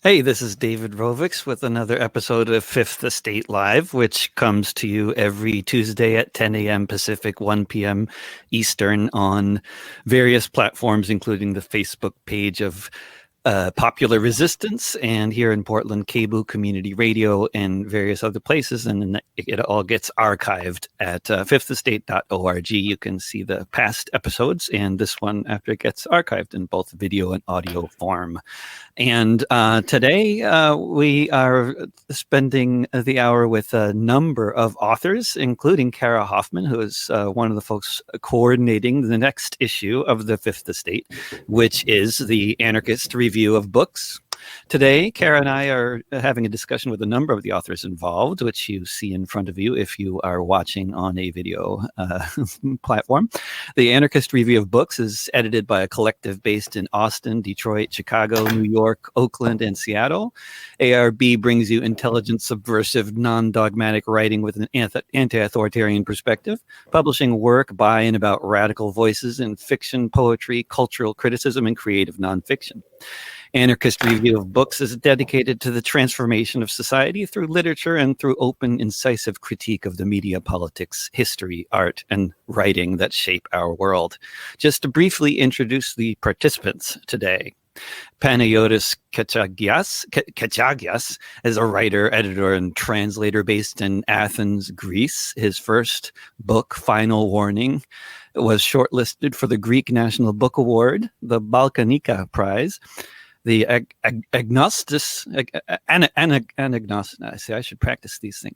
Hey, this is David Rovics with another episode of Fifth Estate Live, which comes to you every Tuesday at 10 a.m. Pacific, 1 p.m. Eastern on various platforms, including the Facebook page of Popular Resistance, and here in Portland, Cable Community Radio, and various other places. And then it all gets archived at fifthestate.org. You can see the past episodes and this one after it gets archived in both video and audio form. And today we are spending the hour with a number of authors, including Cara Hoffman, who is one of the folks coordinating the next issue of the Fifth Estate, which is the Anarchist Review of Books. Today, Cara and I are having a discussion with a number of the authors involved, which you see in front of you if you are watching on a video platform. The Anarchist Review of Books is edited by a collective based in Austin, Detroit, Chicago, New York, Oakland, and Seattle. ARB brings you intelligent, subversive, non-dogmatic writing with an anti-authoritarian perspective, publishing work by and about radical voices in fiction, poetry, cultural criticism, and creative nonfiction. Anarchist Review of Books is dedicated to the transformation of society through literature and through open, incisive critique of the media, politics, history, art, and writing that shape our world. Just to briefly introduce the participants today. Panagiotis Kechagias is a writer, editor, and translator based in Athens, Greece. His first book, Final Warning, was shortlisted for the Greek National Book Award, the Balkanika Prize, the Anagnostis, I say I should practice these things,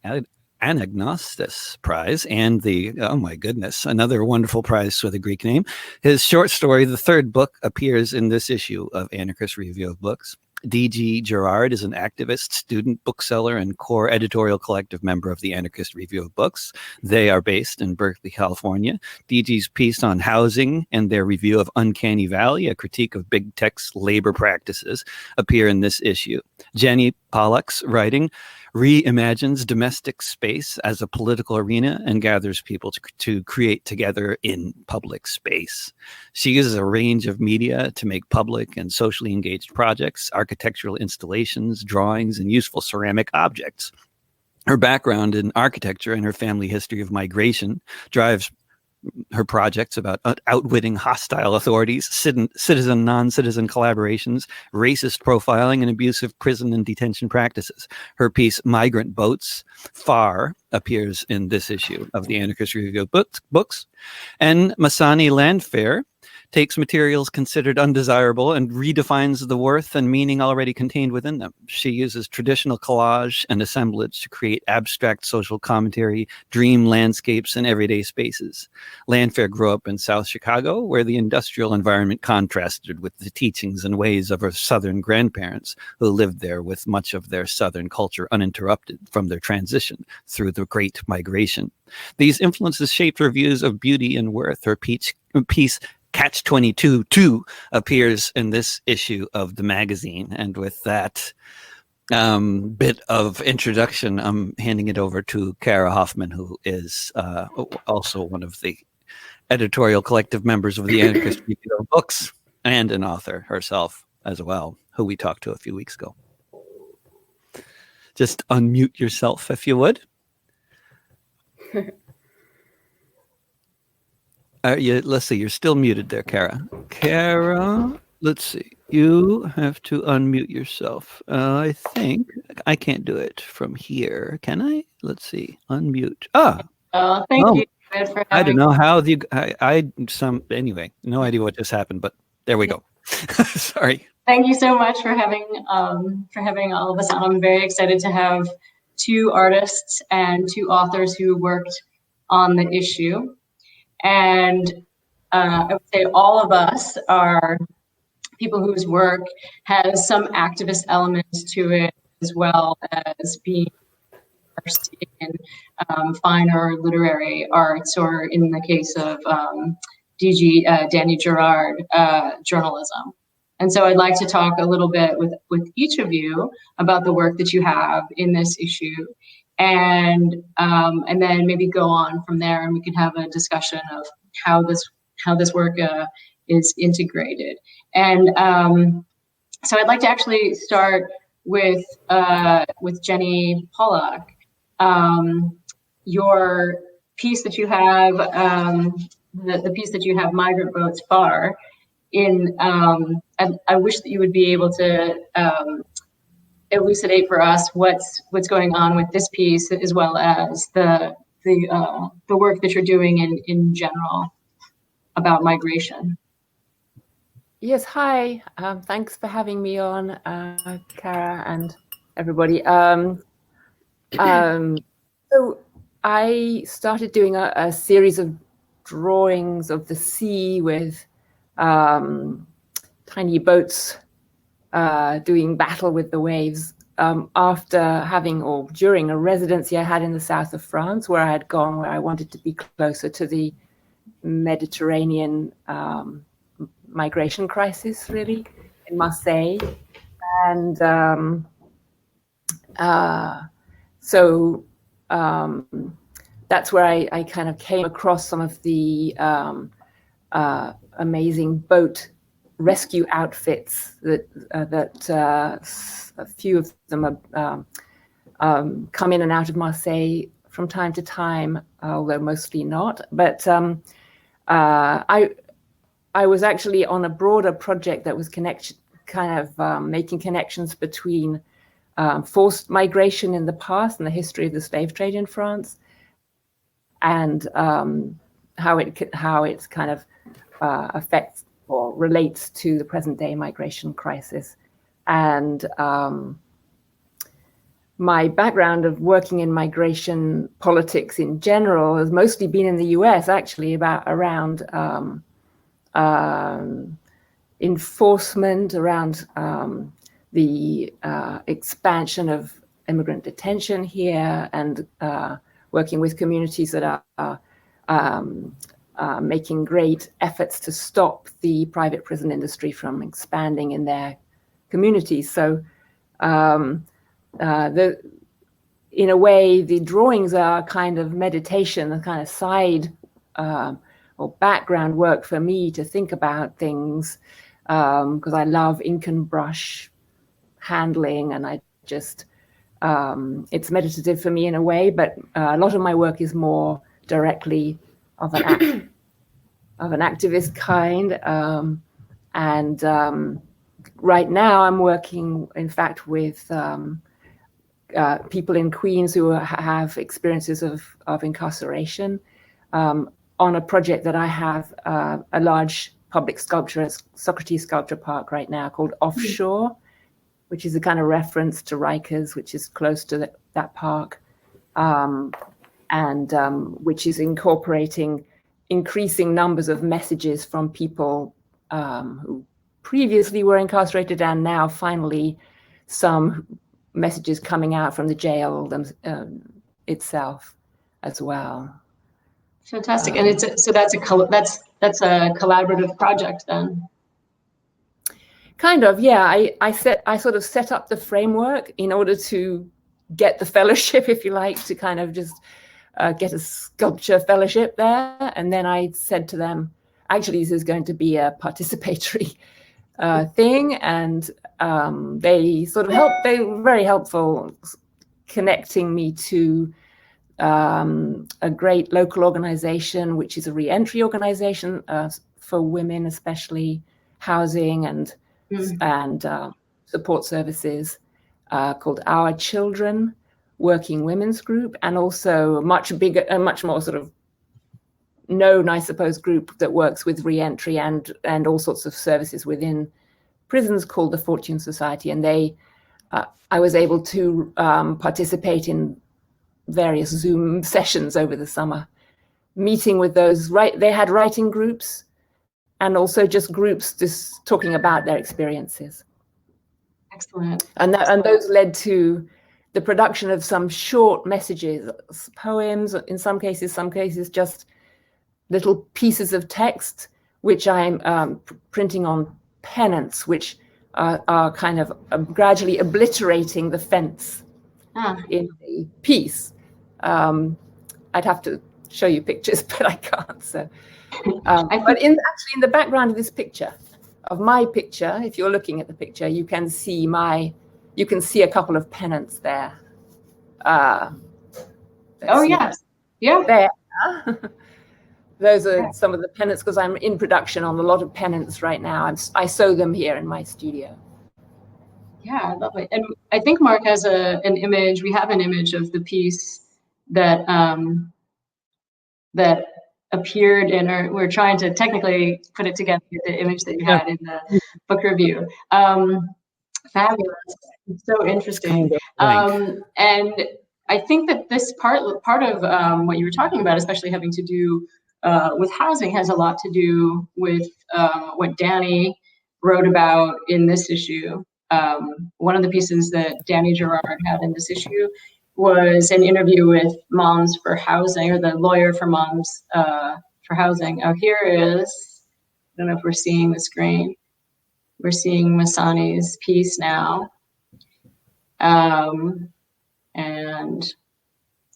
Anagnostis Prize, and the, oh my goodness, another wonderful prize with a Greek name. His short story, the third book, appears in this issue of Anarchist Review of Books. D.G. Gerard is an activist, student, bookseller, and core editorial collective member of the Anarchist Review of Books. They are based in Berkeley, California. D.G.'s piece on housing and their review of Uncanny Valley, a critique of big tech's labor practices, appear in this issue. Jenny Polak's writing reimagines domestic space as a political arena and gathers people to create together in public space. She uses a range of media to make public and socially engaged projects, architectural installations, drawings, and useful ceramic objects. Her background in architecture and her family history of migration drives her projects about outwitting hostile authorities, citizen, non-citizen collaborations, racist profiling, and abusive prison and detention practices. Her piece, Migrant Boats, Far, appears in this issue of the Anarchist Review of Books. And Masani Landfair takes materials considered undesirable and redefines the worth and meaning already contained within them. She uses traditional collage and assemblage to create abstract social commentary, dream landscapes, and everyday spaces. Landfair grew up in South Chicago, where the industrial environment contrasted with the teachings and ways of her Southern grandparents, who lived there with much of their Southern culture uninterrupted from their transition through the Great Migration. These influences shaped her views of beauty and worth. Her piece Catch-22 2 appears in this issue of the magazine. And with that bit of introduction, I'm handing it over to Cara Hoffman, who is also one of the editorial collective members of the Anarchist Review of Books and an author herself as well, who we talked to a few weeks ago. Just unmute yourself if you would. Let's see, you're still muted there, Cara. Cara, let's see. You have to unmute yourself. I think I can't do it from here. Can I? Let's see. Unmute. Thank you for having I don't know how anyway, no idea what just happened, but there we go. Sorry. Thank you so much for having all of us on. I'm very excited to have two artists and two authors who worked on the issue. And I would say all of us are people whose work has some activist elements to it, as well as being immersed in fine or literary arts, or in the case of Danny Gerard, journalism. And so I'd like to talk a little bit with each of you about the work that you have in this issue, and then maybe go on from there, and we can have a discussion of how this work is integrated. And so I'd like to actually start with Jenny Polak, your piece that you have, the piece that you have, Migrant Votes Far, and I wish that you would be able to elucidate for us what's going on with this piece, as well as the work that you're doing in general about migration. Yes, hi. Thanks for having me on, Cara and everybody. So I started doing a series of drawings of the sea with tiny boats doing battle with the waves after having, or during a residency I had in the south of France, where I had gone, where I wanted to be closer to the Mediterranean migration crisis, really, in Marseille. And so that's where I kind of came across some of the amazing boat rescue outfits that a few of them come in and out of Marseille from time to time, although mostly not. But I was actually on a broader project that was making connections between forced migration in the past and the history of the slave trade in France, and how it kind of affects or relates to the present day migration crisis. And my background of working in migration politics in general has mostly been in the US, actually, around enforcement, around the expansion of immigrant detention here, and working with communities that are making great efforts to stop the private prison industry from expanding in their communities. So in a way, the drawings are kind of meditation, a kind of side or background work for me to think about things, because I love ink and brush handling, and I just, it's meditative for me in a way, but a lot of my work is more directly of an activist kind. And right now I'm working, in fact, with people in Queens who have experiences of incarceration, on a project that I have, a large public sculpture at Socrates Sculpture Park right now called Offshore, which is a kind of reference to Rikers, which is close to that park, and which is incorporating increasing numbers of messages from people who previously were incarcerated, and now finally some messages coming out from the jail itself as well. Fantastic. And that's a collaborative project then. Kind of, yeah. I sort of set up the framework in order to get the fellowship, if you like, to kind of just get a sculpture fellowship there. And then I said to them, actually, this is going to be a participatory thing. And they sort of helped, they were very helpful connecting me to a great local organization, which is a re-entry organization for women, especially housing and support services, called Our Children Working Women's Group, and also a much bigger, a much more sort of known, I suppose, group that works with re-entry and all sorts of services within prisons called the Fortune Society. And they, I was able to participate in various Zoom sessions over the summer, meeting with those, they had writing groups and also just groups just talking about their experiences. Excellent. And those led to the production of some short messages, poems, in some cases just little pieces of text, which I'm printing on pennants, which are kind of gradually obliterating the fence in the piece. I'd have to show you pictures, but I can't. So, but actually in the background of this picture, of my picture, if you're looking at the picture, you can see my you can see a couple of pennants there. Oh, See yes. Yeah. there. Those are some of the pennants, because I'm in production on a lot of pennants right now. I sew them here in my studio. Yeah, lovely. And I think Mark has an image. We have an image of the piece that that appeared in our. We're trying to technically put it together, the image that you had in the book review. Fabulous. It's so interesting. And I think that this part of what you were talking about, especially having to do with housing, has a lot to do with what Danny wrote about in this issue. One of the pieces that Danny Gerard had in this issue was an interview with Moms for Housing, or the lawyer for Moms for Housing. Oh, here is, I don't know if we're seeing the screen. We're seeing Masani's piece now. And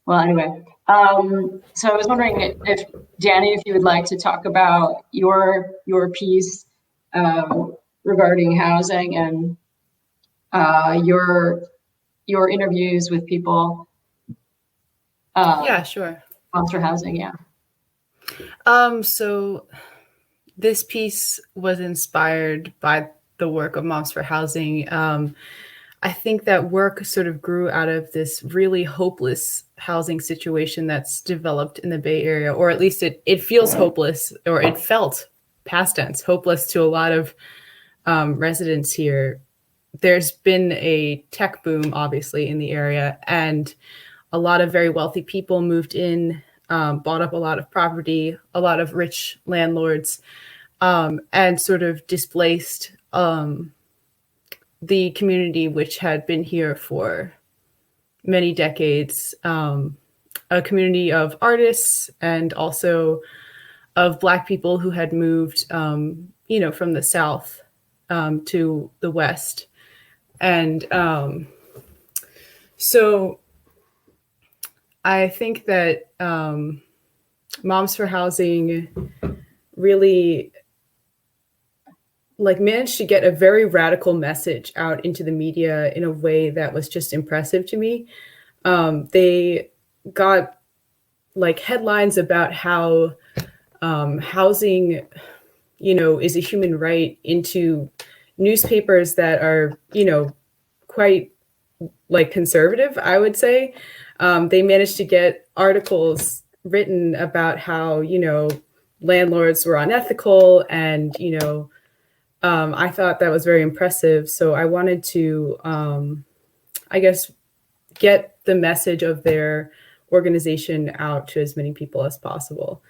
well, anyway, so I was wondering if Danny, if you would like to talk about your piece regarding housing and your interviews with people. Yeah, sure. Moms for Housing, yeah. So this piece was inspired by the work of Moms for Housing. I think that work sort of grew out of this really hopeless housing situation that's developed in the Bay Area, or at least it feels hopeless, or it felt, past tense, hopeless to a lot of residents here. There's been a tech boom, obviously, in the area, and a lot of very wealthy people moved in, bought up a lot of property, a lot of rich landlords, and sort of displaced the community, which had been here for many decades, a community of artists and also of Black people who had moved, from the South to the West. And so I think that Moms for Housing really managed to get a very radical message out into the media in a way that was just impressive to me. They got headlines about how housing, is a human right into newspapers that are, quite conservative, I would say. They managed to get articles written about how, landlords were unethical, and, I thought that was very impressive. So I wanted to, get the message of their organization out to as many people as possible.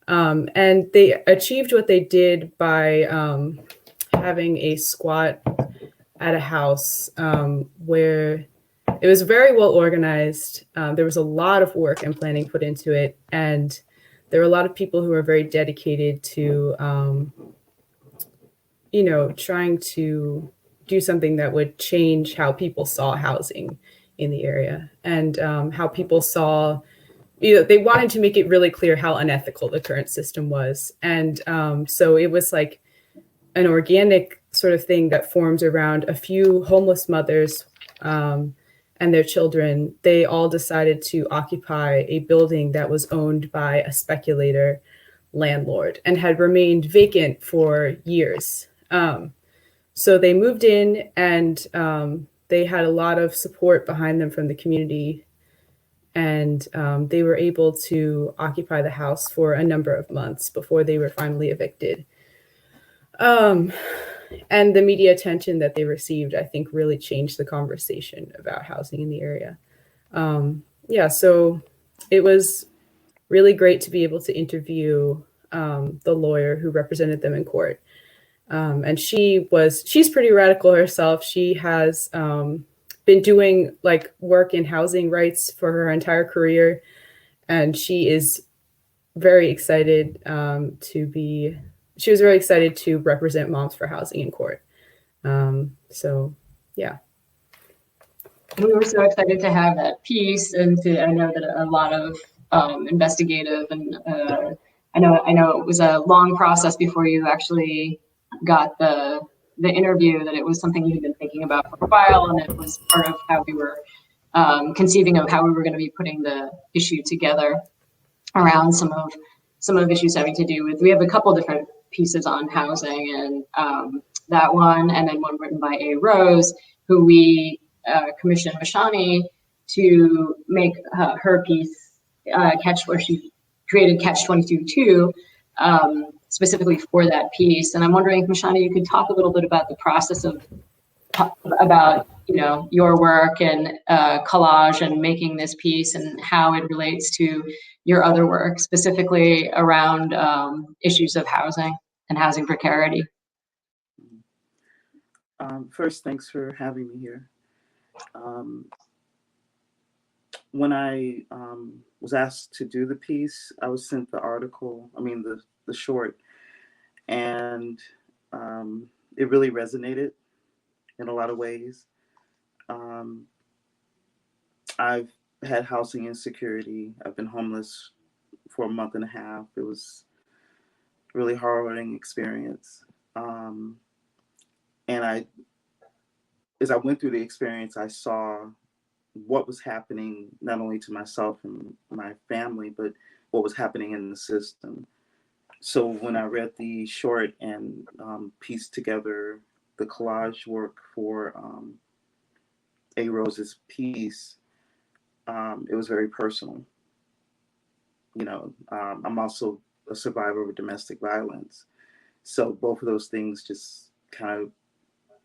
And they achieved what they did by having a squat at a house where it was very well organized. There was a lot of work and planning put into it. And there were a lot of people who were very dedicated to, trying to do something that would change how people saw housing in the area, and how people saw, they wanted to make it really clear how unethical the current system was. And so it was like an organic sort of thing that forms around a few homeless mothers and their children. They all decided to occupy a building that was owned by a speculator landlord and had remained vacant for years. So they moved in, and they had a lot of support behind them from the community, and they were able to occupy the house for a number of months before they were finally evicted. And the media attention that they received, I think, really changed the conversation about housing in the area. So it was really great to be able to interview the lawyer who represented them in court. And she's pretty radical herself. She has been doing work in housing rights for her entire career. And she is very excited she was very excited to represent Moms for Housing in court. Yeah. We were so excited to have that piece, and I know that a lot of investigative, and I know it was a long process before you actually got the the interview that it was something you had been thinking about for a while, and it was part of how we were conceiving of how we were going to be putting the issue together around some of issues having to do with, we have a couple different pieces on housing, and that one, and then one written by A. Rose, who we commissioned Masani to make her piece, where she created Catch 22 too, specifically for that piece. And I'm wondering if, Masani, you could talk a little bit about the process about your work and collage and making this piece, and how it relates to your other work, specifically around issues of housing and housing precarity. First, thanks for having me here. When I was asked to do the piece, I was sent the article, the short, and it really resonated in a lot of ways. I've had housing insecurity. I've been homeless for a month and a half. It was a really harrowing experience. And as I went through the experience, I saw what was happening not only to myself and my family, but what was happening in the system. So when I read the short and pieced together the collage work for A. Rose's piece, it was very personal. I'm also a survivor of domestic violence. So both of those things just kind of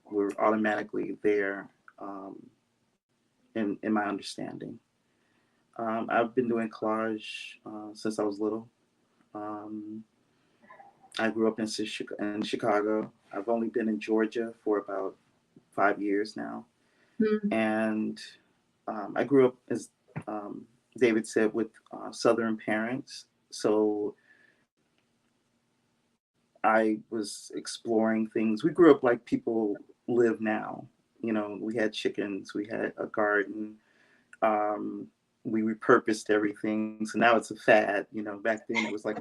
were automatically there in my understanding. I've been doing collage since I was little. I grew up in Chicago. I've only been in Georgia for about 5 years now. Mm-hmm. And I grew up, as David said, with Southern parents. So I was exploring things. We grew up like people live now. We had chickens, we had a garden. We repurposed everything. So now it's a fad. Back then it was like,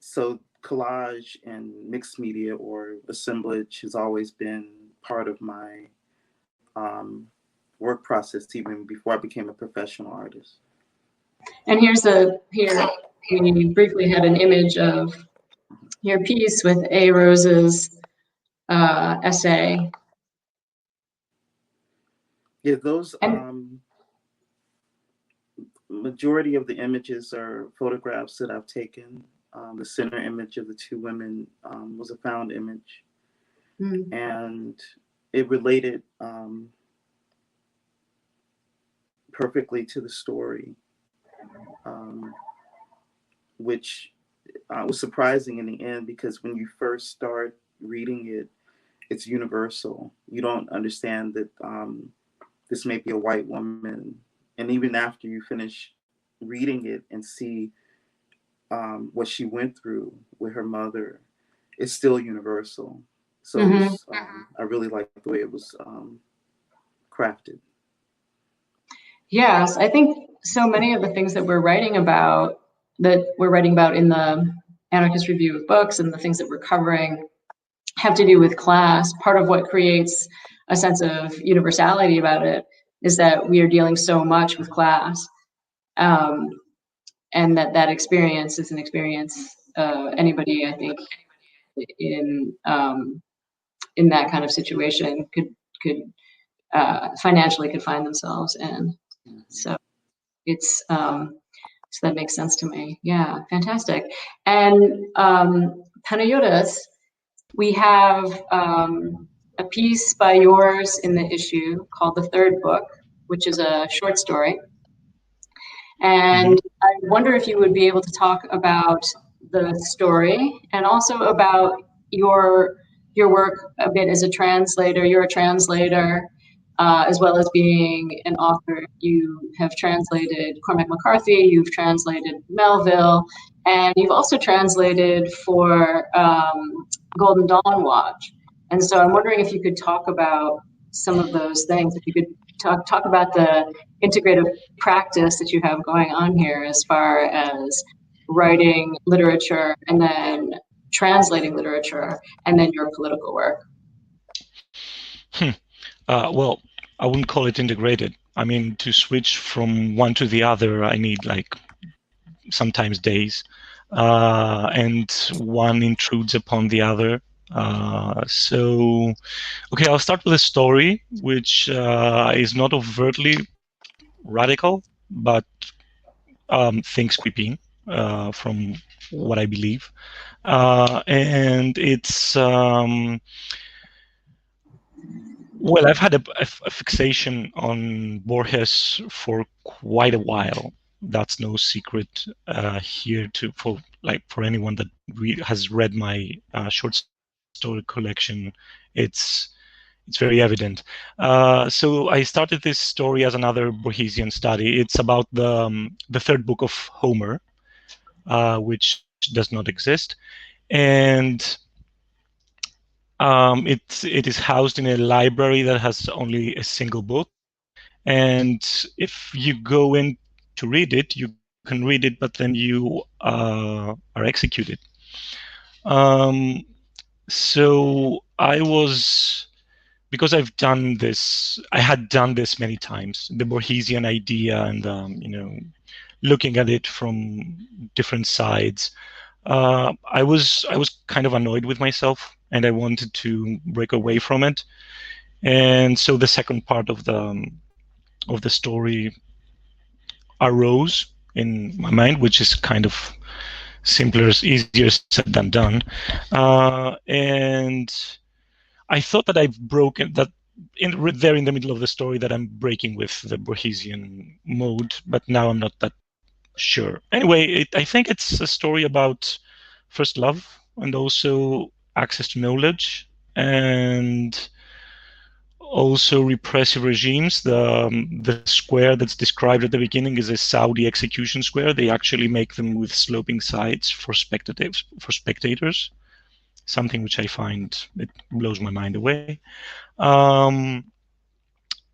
so collage and mixed media or assemblage has always been part of my work process, even before I became a professional artist. And here we briefly had an image of your piece with A. Rose's essay. Yeah, those majority of the images are photographs that I've taken. The center image of the two women was a found image. Mm. And it related perfectly to the story, which was surprising in the end, because when you first start reading it, it's universal. You don't understand that this may be a white woman. And even after you finish reading it and see what she went through with her mother, it's still universal. So mm-hmm. I really like the way it was crafted. Yes, I think so many of the things that we're writing about in the Anarchist Review of Books, and the things that we're covering have to do with class. Part of what creates a sense of universality about it is that we are dealing so much with class, and that experience is an experience anybody, I think, in that kind of situation could financially could find themselves in. So it's so that makes sense to me. Yeah, fantastic. And Panagiotis, we have a piece by yours in the issue called The Third Book, which is a short story. And I wonder if you would be able to talk about the story and also about your work a bit as a translator. You're a translator, as well as being an author. You have translated Cormac McCarthy, you've translated Melville, and you've also translated for Golden Dawn Watch. And so I'm wondering if you could talk about some of those things, if you could talk about the integrative practice that you have going on here as far as writing literature and then translating literature and then your political work? Well, I wouldn't call it integrated. I mean, to switch from one to the other, I need like sometimes days, and one intrudes upon the other. So, okay, I'll start with a story which is not overtly radical, but things creeping from what I believe. And it's, well, I've had a fixation on Borges for quite a while. That's no secret here for anyone that has read my short story collection. It's very evident. So I started this story as another Borgesian study. It's about the third book of Homer, which does not exist, and it is housed in a library that has only a single book. And if you go in to read it, you can read it, but then you are executed. So I was, because I've done this, I had done this many times, the Borgesian idea and, looking at it from different sides. I was kind of annoyed with myself, and I wanted to break away from it. And so the second part of the story arose in my mind, which is kind of easier said than done. And I thought that I've broken that there in the middle of the story, that I'm breaking with the Borgesian mode, but now I'm not that sure. Anyway, I think it's a story about first love and also access to knowledge, and also repressive regimes. The square that's described at the beginning is a Saudi execution square. They actually make them with sloping sides for spectators, something which I find, it blows my mind away.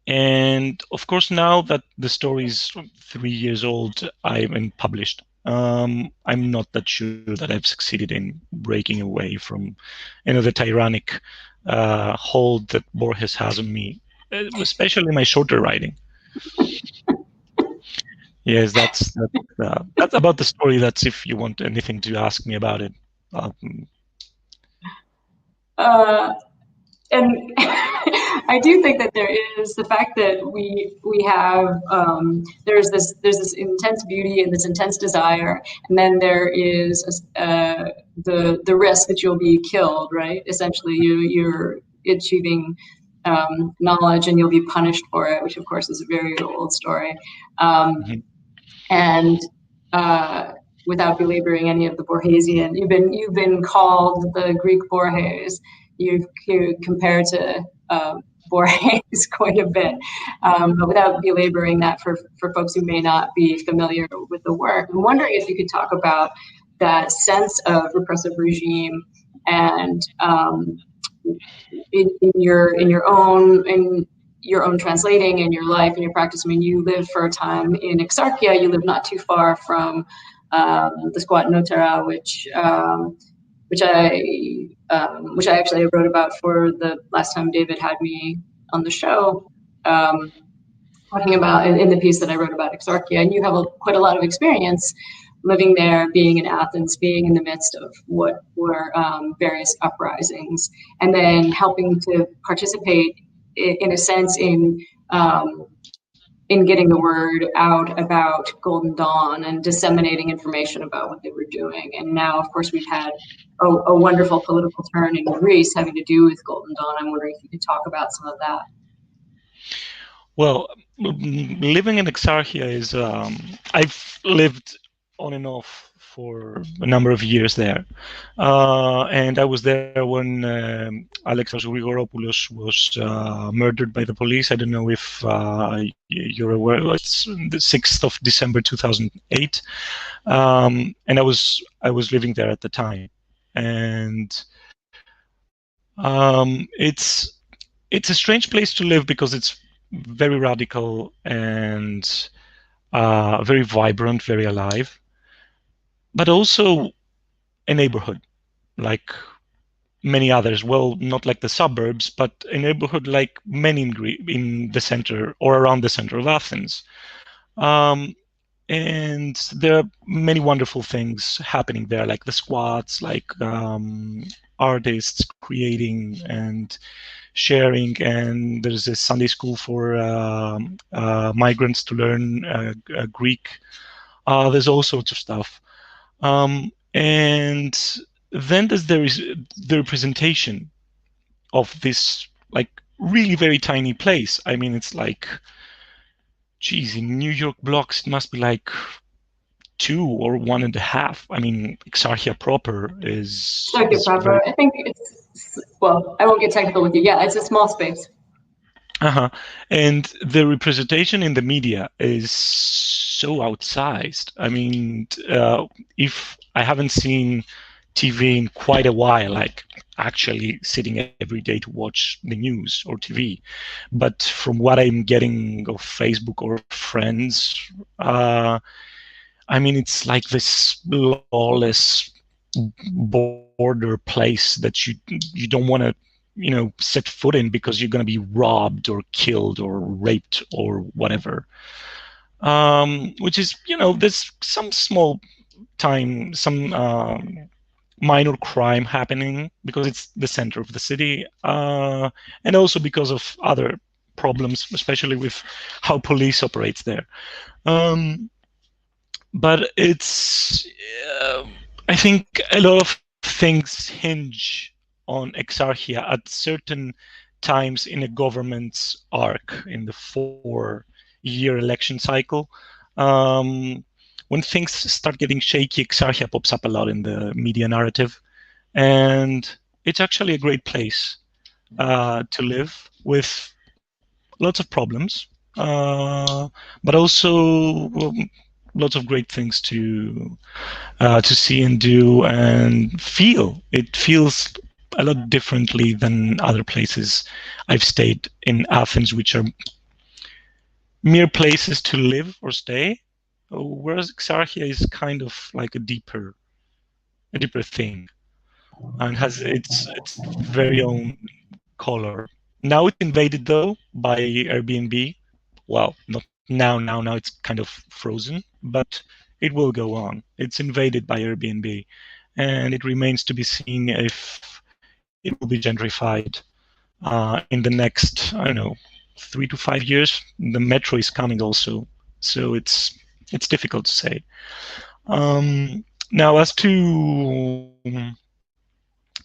And of course, now that the story is 3 years old, I'm published. I'm not that sure that I've succeeded in breaking away from the tyrannic hold that Borges has on me, especially my shorter writing. Yes, that's about the story. That's if you want anything to ask me about it. And I do think that there is the fact that we have there's this intense beauty and this intense desire, and then there is the risk that you'll be killed, right? Essentially, you're achieving knowledge and you'll be punished for it, which of course is a very old story. And without belaboring any of the Borgesian, you've been called the Greek Borges. You compare to Borges quite a bit, but without belaboring that for folks who may not be familiar with the work, I'm wondering if you could talk about that sense of repressive regime and in your own translating and your life and your practice. I mean, you lived for a time in Exarchia. You live not too far from the squat Notara, which I actually wrote about for the last time David had me on the show, talking about in the piece that I wrote about Exarchia. And you have quite a lot of experience living there, being in Athens, being in the midst of what were various uprisings, and then helping to participate in a sense in getting the word out about Golden Dawn and disseminating information about what they were doing. And now, of course, we've had a wonderful political turn in Greece having to do with Golden Dawn. I'm wondering if you could talk about some of that. Well, living in Exarchia is, I've lived on and off for a number of years there. And I was there when Alexis Grigoropoulos was murdered by the police. I don't know if you're aware. It's the 6th of December 2008. And I was living there at the time. And it's a strange place to live because it's very radical and very vibrant, very alive, but also a neighborhood. like many others. Well, not like the suburbs, but a neighborhood like many in the center or around the center of Athens. And there are many wonderful things happening there, like the squats, like artists creating and sharing, and there's a Sunday school for migrants to learn Greek. There's all sorts of stuff. And then there is the representation of this like really very tiny place. I mean, it's like, geez, in New York blocks, it must be like 2 or 1.5. I mean, Exarchia proper is... Exarchia proper, I think it's, well, I won't get technical with you. Yeah, it's a small space. And the representation in the media is so outsized. I mean, if I haven't seen TV in quite a while, like actually sitting every day to watch the news or TV, but from what I'm getting of Facebook or friends, I mean, it's like this lawless border place that you don't want to, you know, set foot in because you're going to be robbed or killed or raped or whatever. Which is, you know, there's some small time, some minor crime happening because it's the center of the city, and also because of other problems, especially with how police operates there. But it's, I think a lot of things hinge on Exarchia at certain times in a government's arc in the 4-year election cycle. When things start getting shaky, Exarchia pops up a lot in the media narrative, and it's actually a great place to live with lots of problems, but also lots of great things to see and do and feel. It feels a lot differently than other places I've stayed in Athens, which are mere places to live or stay, whereas Exarchia is kind of like a deeper thing and has its very own color. Now it's invaded though by Airbnb. Well, not now it's kind of frozen, but it will go on. It's invaded by Airbnb, and it remains to be seen if it will be gentrified in the next, I don't know, 3 to 5 years. The metro is coming also, so it's difficult to say. Now, as to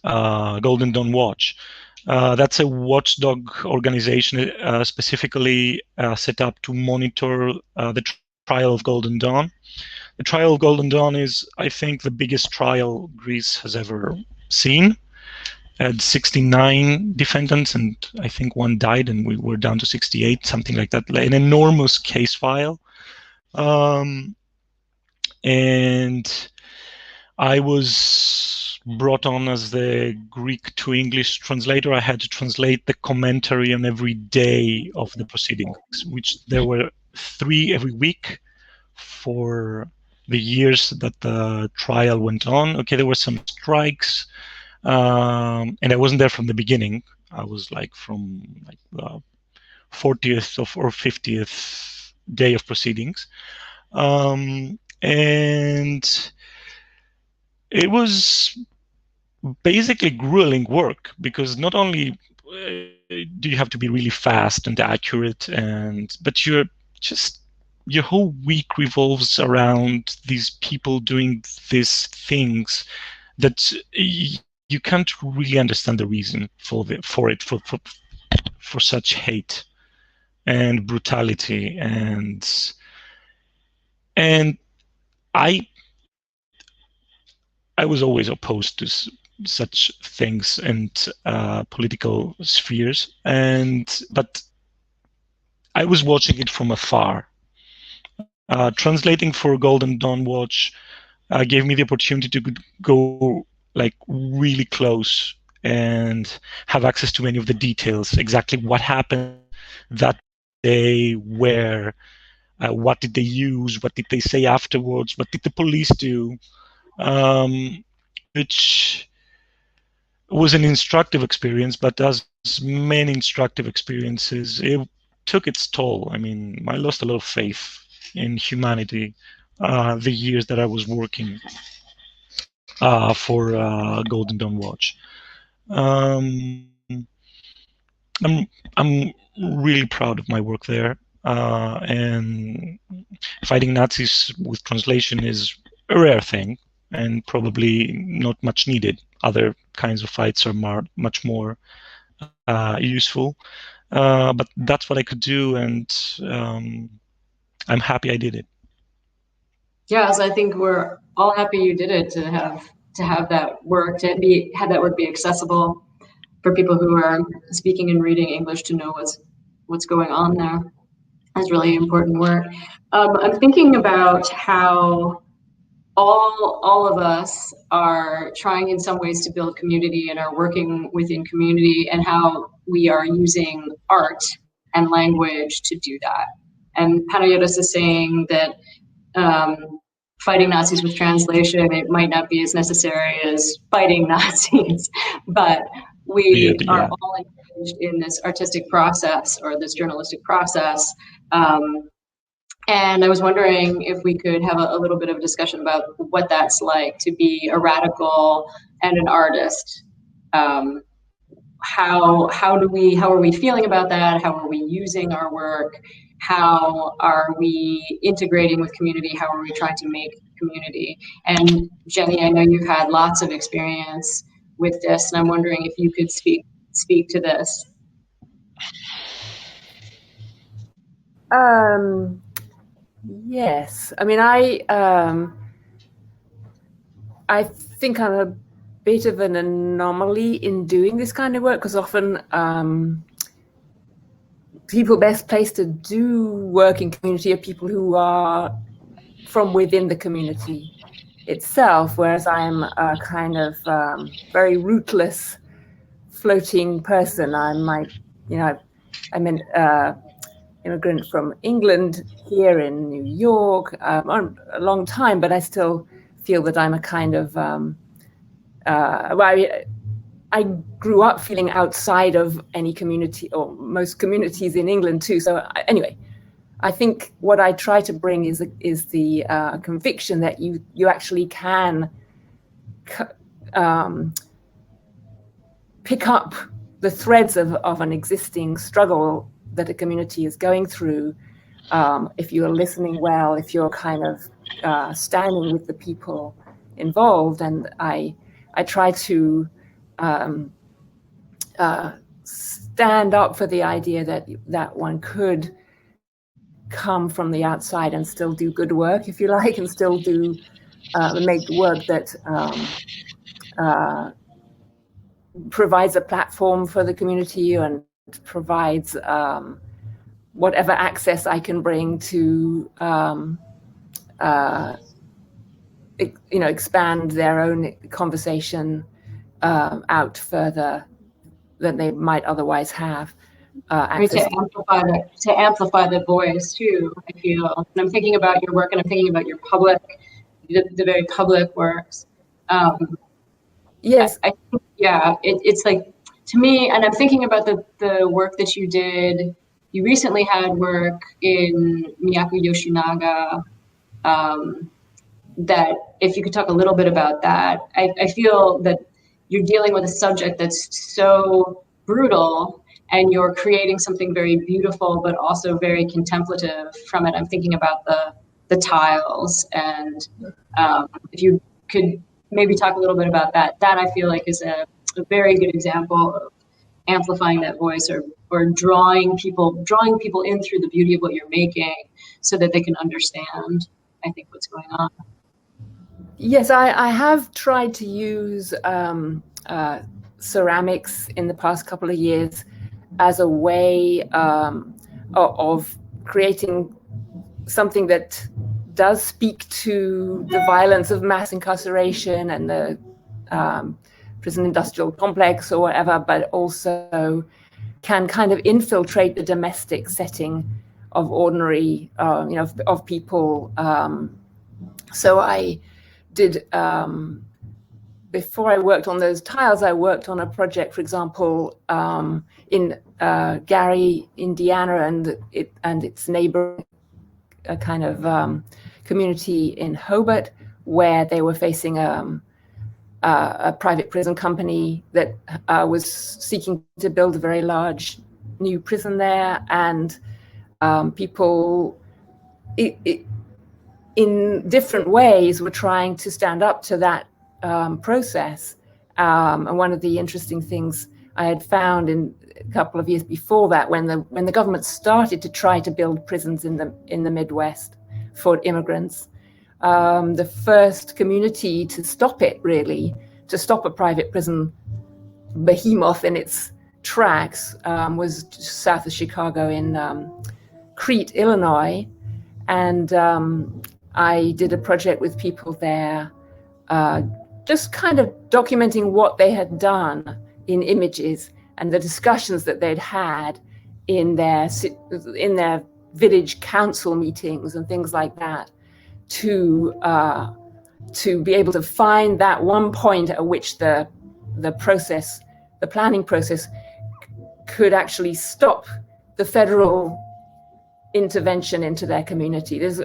Golden Dawn Watch, that's a watchdog organization specifically set up to monitor the trial of Golden Dawn. The trial of Golden Dawn is, I think, the biggest trial Greece has ever seen. Had 69 defendants, and I think one died, and we were down to 68, something like that. An enormous case file. And I was brought on as the Greek to English translator. I had to translate the commentary on every day of the proceedings, which there were 3 every week for the years that the trial went on. Okay, there were some strikes, and I wasn't there from the beginning. I was like from like the 40th or 50th day of proceedings. And it was basically grueling work because not only do you have to be really fast and accurate, but your whole week revolves around these people doing these things that you can't really understand the reason for such hate and brutality, and I was always opposed to such things and political spheres, but I was watching it from afar. Translating for Golden Dawn Watch gave me the opportunity to go like really close and have access to many of the details, exactly what happened that day, where, what did they use, what did they say afterwards, what did the police do, which was an instructive experience, but as many instructive experiences, it took its toll. I mean, I lost a lot of faith in humanity the years that I was working for Golden Dawn Watch. I'm really proud of my work there, and fighting Nazis with translation is a rare thing and probably not much needed. Other kinds of fights are much more useful, but that's what I could do, and I'm happy I did it. Yeah, so I think we're all happy you did it, to have that work, have that work be accessible for people who are speaking and reading English to know what's going on there. That's really important work. I'm thinking about how all of us are trying in some ways to build community and are working within community, and how we are using art and language to do that. And Panagiotis is saying that fighting Nazis with translation, it might not be as necessary as fighting Nazis, but we are all engaged in this artistic process or this journalistic process. And I was wondering if we could have a little bit of a discussion about what that's like to be a radical and an artist. How are we feeling about that? How are we using our work? How are we integrating with community? How are we trying to make community? And Jenny, I know you've had lots of experience with this, and I'm wondering if you could speak to this. Yes, I mean, I think I'm a bit of an anomaly in doing this kind of work, because often people best placed to do work in community are people who are from within the community itself, whereas I'm a kind of very rootless, floating person. I'm an immigrant from England here in New York a long time, but I still feel that I'm a kind of I grew up feeling outside of any community, or most communities in England too. So anyway, I think what I try to bring is the conviction that you actually can pick up the threads of an existing struggle that a community is going through, if you're listening well, if you're kind of standing with the people involved. And I try to stand up for the idea that one could come from the outside and still do good work, if you like, and still do make work that provides a platform for the community and provides whatever access I can bring to expand their own conversation out further than they might otherwise have. To amplify the voice too, I feel. And I'm thinking about your work, and I'm thinking about your public, the very public works. Yes. I think, yeah, it's like, to me, and I'm thinking about the work that you did. You recently had work in Miyaku Yoshinaga, that if you could talk a little bit about that. I feel that you're dealing with a subject that's so brutal, and you're creating something very beautiful, but also very contemplative from it. I'm thinking about the tiles, and if you could maybe talk a little bit about that. That I feel like is a very good example of amplifying that voice, or drawing people in through the beauty of what you're making, so that they can understand, I think, what's going on. Yes, I have tried to use ceramics in the past couple of years as a way of creating something that does speak to the violence of mass incarceration and the prison industrial complex or whatever, but also can kind of infiltrate the domestic setting of ordinary, of people. So I did before I worked on those tiles, I worked on a project, for example, in Gary, Indiana, and its neighboring kind of community in Hobart, where they were facing a private prison company that was seeking to build a very large new prison there, and people in different ways were trying to stand up to that process. And one of the interesting things I had found in a couple of years before that, when the government started to try to build prisons in the Midwest for immigrants, the first community to stop it, really, to stop a private prison behemoth in its tracks, was south of Chicago in Crete, Illinois. And I did a project with people there, just kind of documenting what they had done in images and the discussions that they'd had in their village council meetings and things like that, to be able to find that one point at which the planning process could actually stop the federal intervention into their community. There's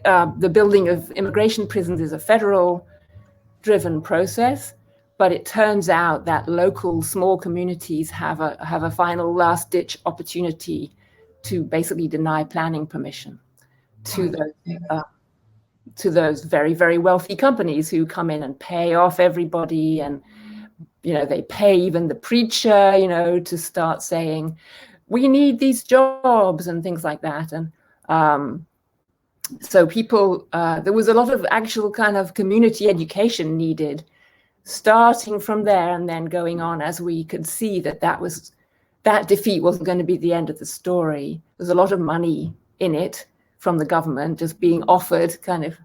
the building of immigration prisons is a federal-driven process, but it turns out that local small communities have a final last-ditch opportunity to basically deny planning permission to those very, very wealthy companies who come in and pay off everybody, and they pay even the preacher, to start saying, we need these jobs and things like that. And so people, there was a lot of actual kind of community education needed, starting from there and then going on, as we could see that defeat wasn't going to be the end of the story. There's a lot of money in it from the government just being offered kind of.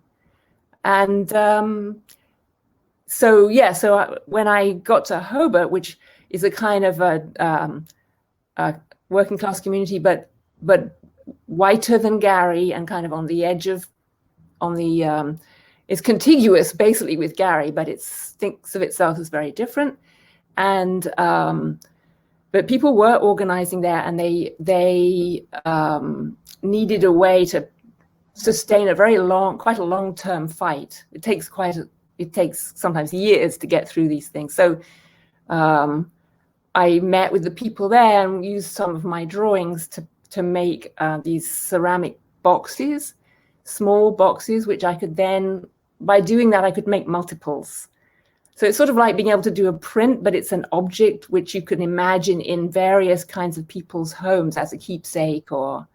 And so when I got to Hobart, which is a kind of a working class community, but whiter than Gary and kind of on the edge of, it's contiguous basically with Gary, but it thinks of itself as very different. And but people were organizing there, and they needed a way to sustain quite a long-term fight. It takes sometimes years to get through these things. So I met with the people there and used some of my drawings to make these ceramic boxes, small boxes, which I could then, by doing that, I could make multiples. So it's sort of like being able to do a print, but it's an object which you can imagine in various kinds of people's homes as a keepsake or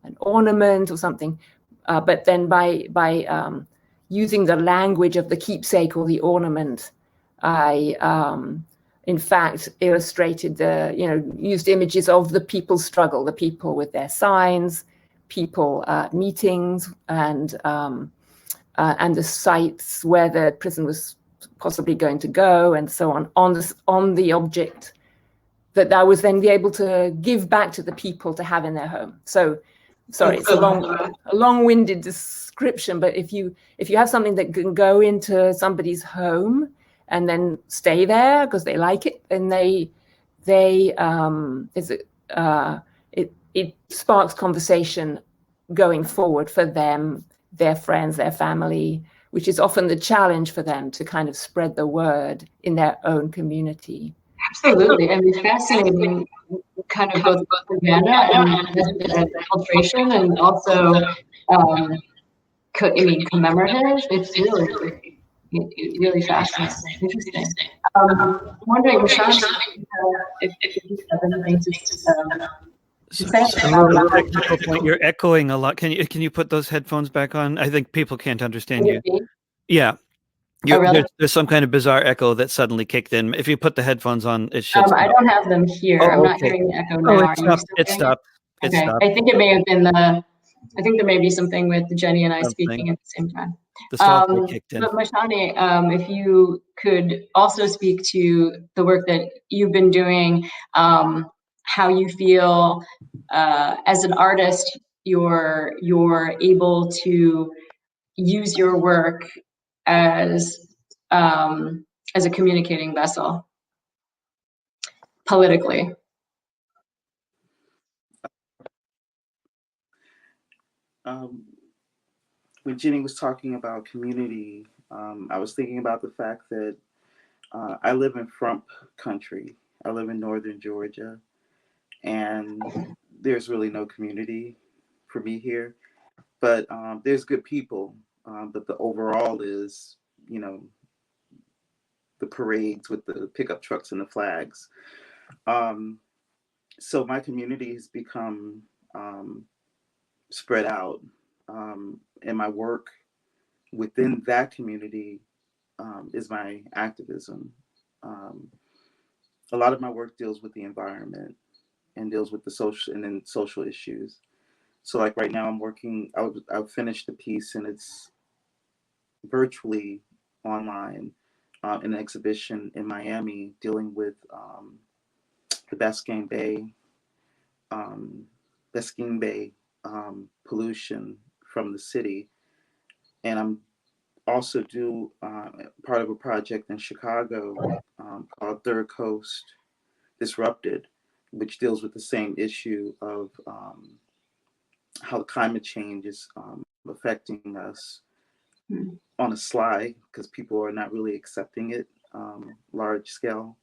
an ornament or something. But then by using the language of the keepsake or the ornament, I in fact illustrated used images of the people's struggle, the people with their signs, people at meetings, and the sites where the prison was possibly going to go, and so on the object that I was then be able to give back to the people to have in their home. So, sorry, it's a long-winded description, but if you have something that can go into somebody's home and then stay there because they like it, and it sparks conversation going forward for them, their friends, their family, which is often the challenge for them to kind of spread the word in their own community. Absolutely. I mean, fascinating kind of both propaganda and filtration, and also commemorative. It's really fascinating. Interesting. I'm wondering, Masani, if you have anything to say about technical point. You're echoing a lot. Can you put those headphones back on? I think people can't understand you. Yeah. Really? There's some kind of bizarre echo that suddenly kicked in. If you put the headphones on, it should. I don't have them here. I'm not hearing the echo now. It stopped. Okay. I think it may have been I think there may be something with Jenny and I speaking at the same time. The software kicked in. But Masani, if you could also speak to the work that you've been doing, how you feel as an artist, you're able to use your work as as a communicating vessel politically. When Jenny was talking about community, I was thinking about the fact that I live in Frump country. I live in northern Georgia, and there's really no community for me here. But there's good people. But the overall is, you know, the parades with the pickup trucks and the flags. So my community has become spread out, and my work within that community is my activism. A lot of my work deals with the environment and deals with the social and then social issues. So like right now I'm working, I've finished the piece and it's virtually online in an exhibition in Miami dealing with the Biscayne Bay pollution from the city. And I'm also part of a project in Chicago called Third Coast Disrupted, which deals with the same issue of how climate change is affecting us on a sly, because people are not really accepting it large scale.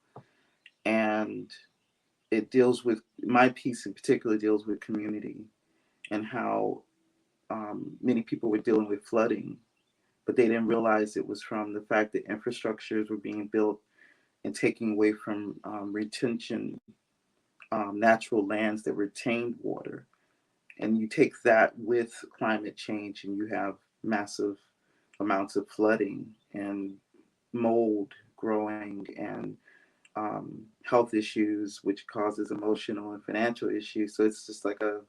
And it deals with, my piece in particular deals with community and how many people were dealing with flooding, but they didn't realize it was from the fact that infrastructures were being built and taking away from retention, natural lands that retained water. And you take that with climate change and you have massive amounts of flooding and mold growing and health issues, which causes emotional and financial issues. So it's just like a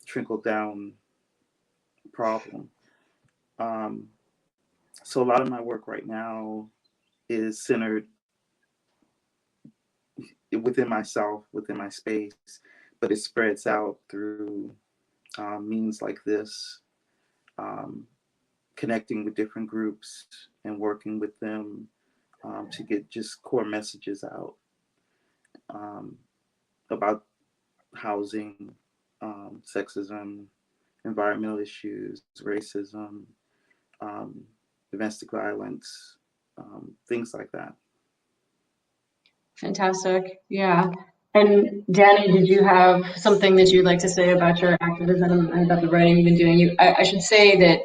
trickle down problem. So a lot of my work right now is centered within myself, within my space, but it spreads out through means like this, connecting with different groups and working with them to get just core messages out about housing, sexism, environmental issues, racism, domestic violence, things like that. Fantastic. Yeah. And Danny, did you have something that you'd like to say about your activism and about the writing you've been doing? I should say that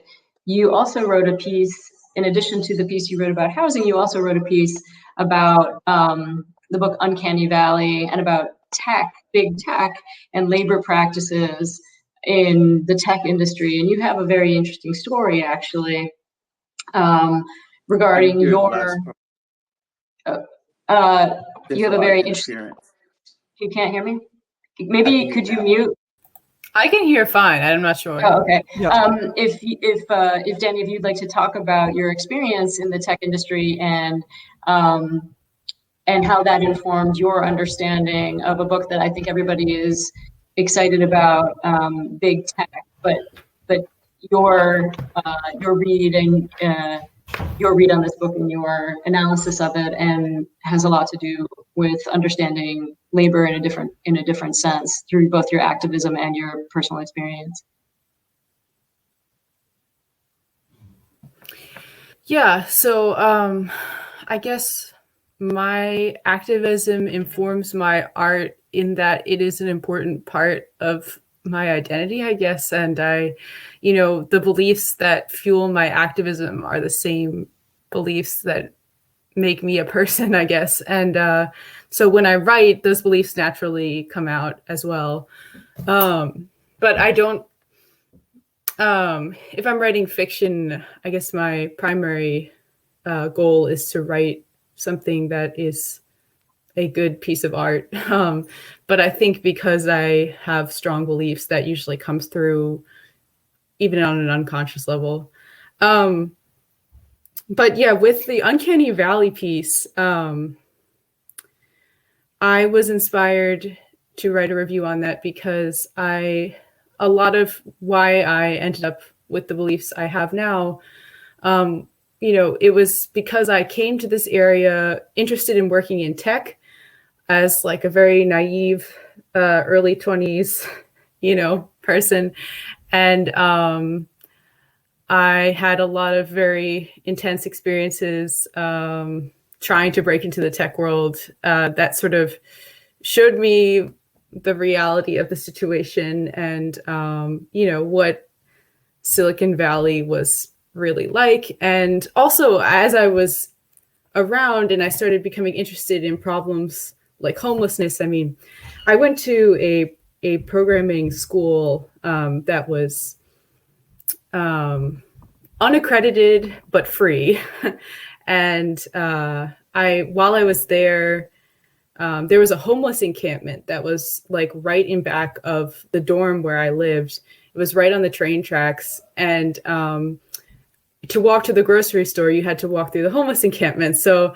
you also wrote a piece, in addition to the piece you wrote about housing, you also wrote a piece about the book Uncanny Valley and about tech, big tech, and labor practices in the tech industry. And you have a very interesting story, actually, regarding your... you have a very interesting... You can't hear me? Maybe could you mute? I can hear fine. I'm not sure. Oh, okay. Yeah. If Danny, if you'd like to talk about your experience in the tech industry and how that informed your understanding of a book that I think everybody is excited about, big tech, but your read and your read on this book and your analysis of it, and has a lot to do with understanding labor in a different sense through both your activism and your personal experience. Yeah, so I guess my activism informs my art in that it is an important part of my identity, I guess. And the beliefs that fuel my activism are the same beliefs that make me a person, I guess. And so when I write, those beliefs naturally come out as well. But I don't, if I'm writing fiction, I guess my primary goal is to write something that is a good piece of art. But I think because I have strong beliefs, that usually comes through even on an unconscious level. But yeah, with the Uncanny Valley piece, I was inspired to write a review on that because a lot of why I ended up with the beliefs I have now, it was because I came to this area interested in working in tech as like a very naive early 20s, person. And I had a lot of very intense experiences trying to break into the tech world that sort of showed me the reality of the situation and, what Silicon Valley was really like. And also, as I was around and I started becoming interested in problems like homelessness, I mean, I went to a programming school that was unaccredited but free. And while I was there was a homeless encampment that was like right in back of the dorm where I lived. It was right on the train tracks. And to walk to the grocery store, you had to walk through the homeless encampment. So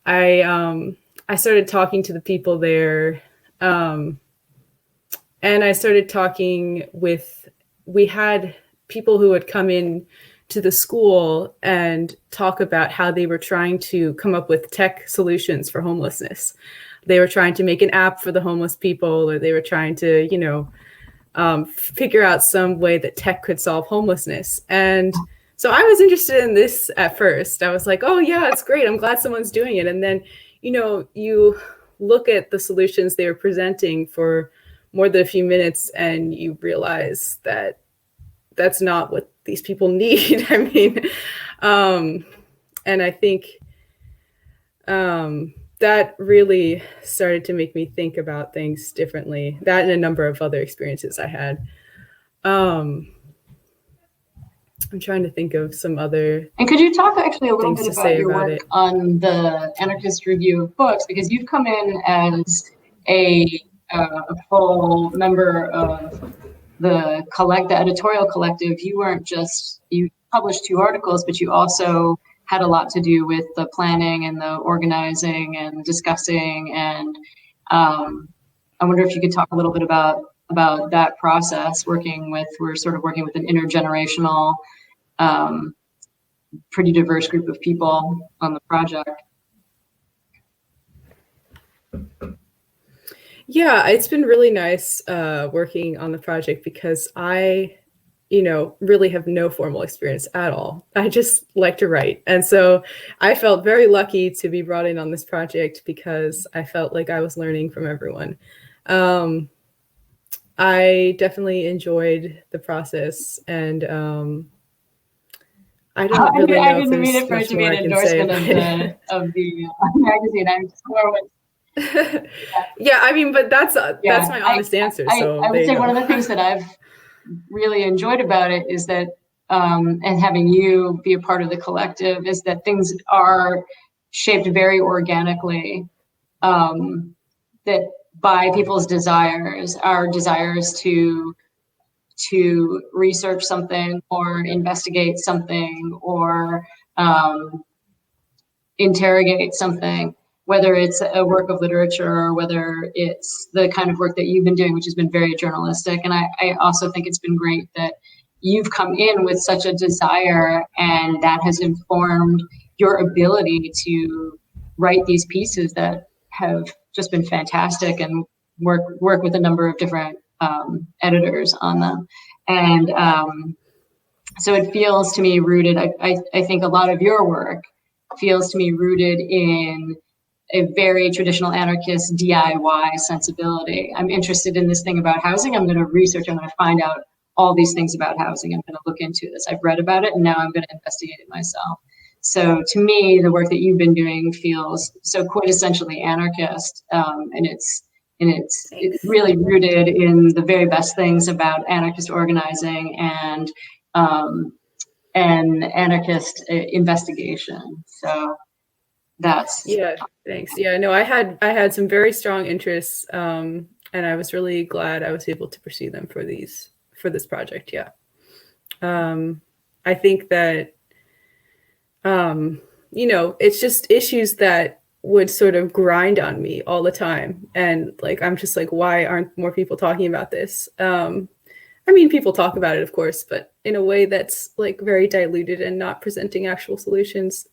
I started talking to the people there. And I started talking we had people who would come in to the school and talk about how they were trying to come up with tech solutions for homelessness. They were trying to make an app for the homeless people, or they were trying to, figure out some way that tech could solve homelessness. And so I was interested in this at first. I was like, oh yeah, it's great. I'm glad someone's doing it. And then, you look at the solutions they were presenting for more than a few minutes and you realize that that's not what these people need. I mean, and I think that really started to make me think about things differently. That and a number of other experiences I had. I'm trying to think of some other. And could you talk actually a little bit about your about work on the Anarchist Review of Books? Because you've come in as a full member of the editorial collective. You weren't just, you published 2 articles, but you also had a lot to do with the planning and the organizing and discussing. And I wonder if you could talk a little bit about that process, we're sort of working with an intergenerational, pretty diverse group of people on the project. Yeah, it's been really nice working on the project because I, really have no formal experience at all. I just like to write. And so I felt very lucky to be brought in on this project because I felt like I was learning from everyone. I definitely enjoyed the process, and I don't really know. I didn't mean it for it to be an endorsement of the magazine. I'm just more with. Yeah, I mean, but that's my honest answer. So I would say one of the things that I've really enjoyed about it is that, and having you be a part of the collective, is that things are shaped very organically, that by people's desires, our desires to research something or investigate something or interrogate something, whether it's a work of literature or whether it's the kind of work that you've been doing, which has been very journalistic. And I also think it's been great that you've come in with such a desire, and that has informed your ability to write these pieces that have just been fantastic, and work with a number of different editors on them. And so it feels to me rooted, I think a lot of your work feels to me rooted in a very traditional anarchist DIY sensibility. I'm interested in this thing about housing. I'm going to research. I'm going to find out all these things about housing. I'm going to look into this. I've read about it, and now I'm going to investigate it myself. So to me, the work that you've been doing feels so quintessentially anarchist, and it's really rooted in the very best things about anarchist organizing and anarchist investigation. So that's thanks. Yeah, no, I had some very strong interests, and I was really glad I was able to pursue them for this project. Yeah, I think that it's just issues that would sort of grind on me all the time, and like I'm just like, why aren't more people talking about this? I I mean, people talk about it, of course, but in a way that's like very diluted and not presenting actual solutions.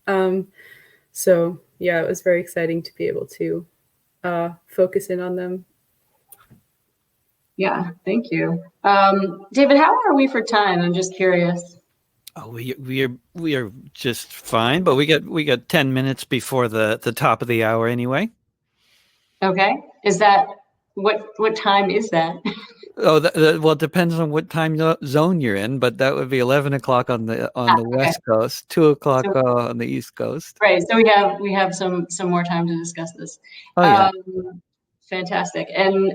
So yeah, it was very exciting to be able to focus in on them. Yeah, thank you. David, how are we for time? I'm just curious. Oh, we are just fine, but we got 10 minutes before the top of the hour anyway. Okay, is that what time is that? Oh, well, it depends on what time zone you're in, but that would be 11 o'clock on the West Coast, 2 o'clock on the East Coast. Right. So we have some more time to discuss this. Oh yeah. Fantastic. And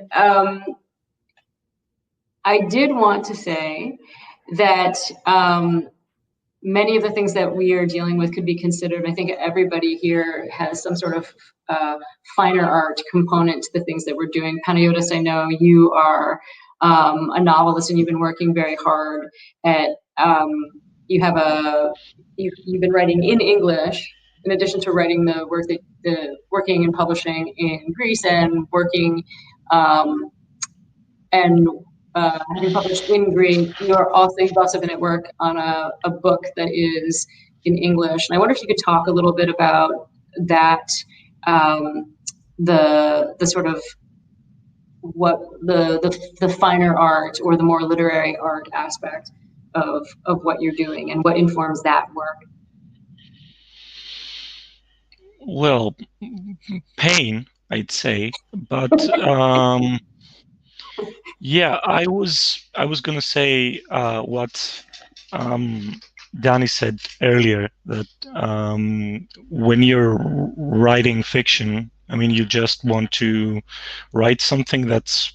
I did want to say that many of the things that we are dealing with could be considered. I think everybody here has some sort of finer art component to the things that we're doing. Panagiotis, I know you are a novelist and you've been working very hard at, you've been writing in English, in addition to writing the working and publishing in Greece and working having published in Greek. You've also been at work on a book that is in English. And I wonder if you could talk a little bit about that, the sort of what the finer art or the more literary art aspect of what you're doing and what informs that work. Well, pain, I'd say, but yeah, I was gonna say what Danny said earlier, that when you're writing fiction, I mean, you just want to write something that's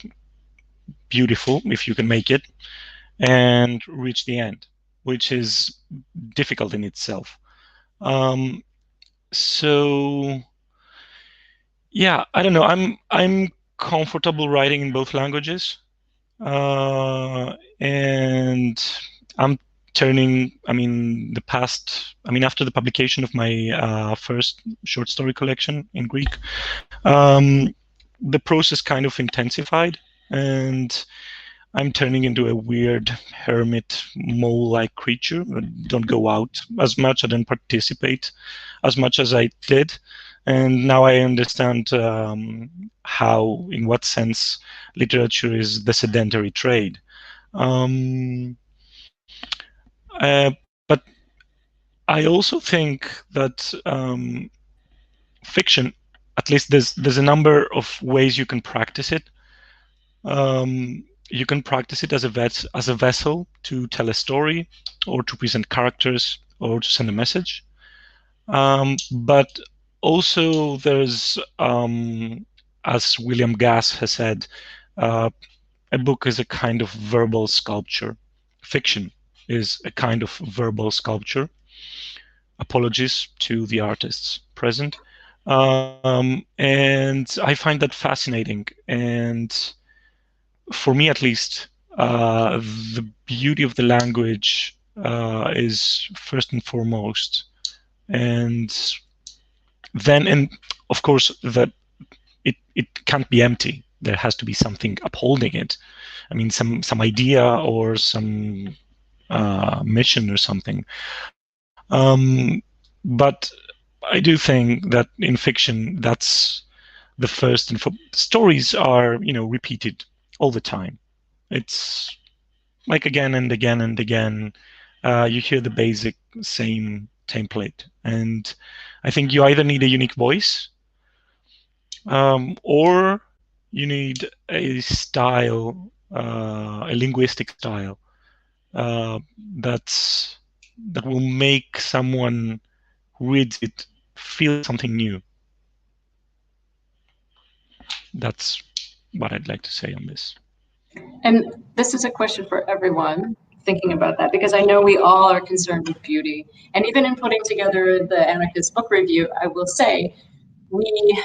beautiful, if you can make it, and reach the end, which is difficult in itself. So yeah, I don't know. I'm comfortable writing in both languages, and I'm turning. After the publication of my first short story collection in Greek, the process kind of intensified, and I'm turning into a weird hermit mole-like creature. I don't go out as much. I don't participate as much as I did. And now I understand how, in what sense, literature is the sedentary trade. But I also think that fiction, at least there's a number of ways you can practice it. You can practice it as a vessel to tell a story, or to present characters, or to send a message. But also there's, as William Gass has said, a book is a kind of verbal sculpture. Fiction is a kind of verbal sculpture. Apologies to the artists present. And I find that fascinating. And for me, at least, the beauty of the language is first and foremost. And then, and of course, that it can't be empty. There has to be something upholding it. I mean, some idea or some mission or something. But I do think that in fiction, that's the first. And stories are, repeated all the time. It's like again and again and again. You hear the basic same template, and I think you either need a unique voice, or you need a style, a linguistic style that will make someone who reads it feel something new. That's what I'd like to say on this. And this is a question for everyone thinking about that, because I know we all are concerned with beauty. And even in putting together the Anarchist book review, I will say we